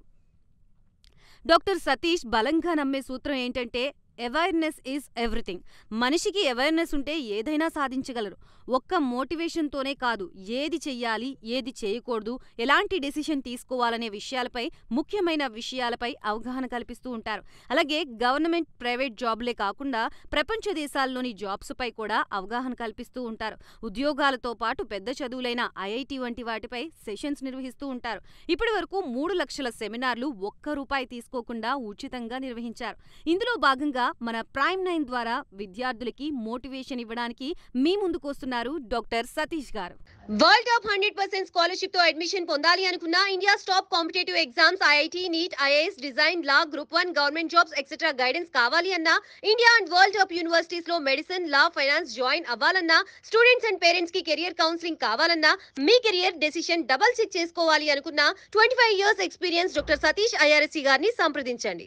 డాక్టర్ సతీష్ బలంగా నమ్మే సూత్రం ఏంటంటే అవేర్నెస్ ఈజ్ ఎవ్రీథింగ్. మనిషికి అవేర్నెస్ ఉంటే ఏదైనా సాధించగలరు. ఒక్క మోటివేషన్తోనే కాదు, ఏది చెయ్యాలి, ఏది చేయకూడదు, ఎలాంటి డెసిషన్ తీసుకోవాలనే విషయాలపై, ముఖ్యమైన విషయాలపై అవగాహన కల్పిస్తూ ఉంటారు. అలాగే గవర్నమెంట్, ప్రైవేట్ జాబ్లే కాకుండా ప్రపంచ దేశాల్లోని జాబ్స్పై కూడా అవగాహన కల్పిస్తూ ఉంటారు. ఉద్యోగాలతో పాటు పెద్ద చదువులైన ఐఐటి వంటి వాటిపై సెషన్స్ నిర్వహిస్తూ ఉంటారు. ఇప్పటి వరకు 3 లక్షల సెమినార్లు ₹1 తీసుకోకుండా ఉచితంగా నిర్వహించారు. ఇందులో భాగంగా మన ప్రైమ్ 9 ద్వారా విద్యార్థులకి మోటివేషన్ ఇవ్వడానికి మీ ముందుకొస్తున్నారు డాక్టర్ సతీష్ గారు. వరల్డ్ టాప్ 100% స్కాలర్షిప్ తో అడ్మిషన్ పొందాలి అనుకున్న India top competitive exams IIT, NEET, IAS, design, law, group 1 government jobs etcetera guidance కావాలి అన్నా, India and world top universities లో మెడిసిన్, లా, ఫైనాన్స్ జాయిన్ అవ్వాలన్నా, స్టూడెంట్స్ అండ్ పేరెంట్స్ కి career counselling కావాలన్నా, మీ కెరియర్ డెసిషన్ డబుల్ చెక్ చేసుకోవాలి అనుకున్న 25 years experience doctor Satish IRSC గారిని సంప్రదించండి.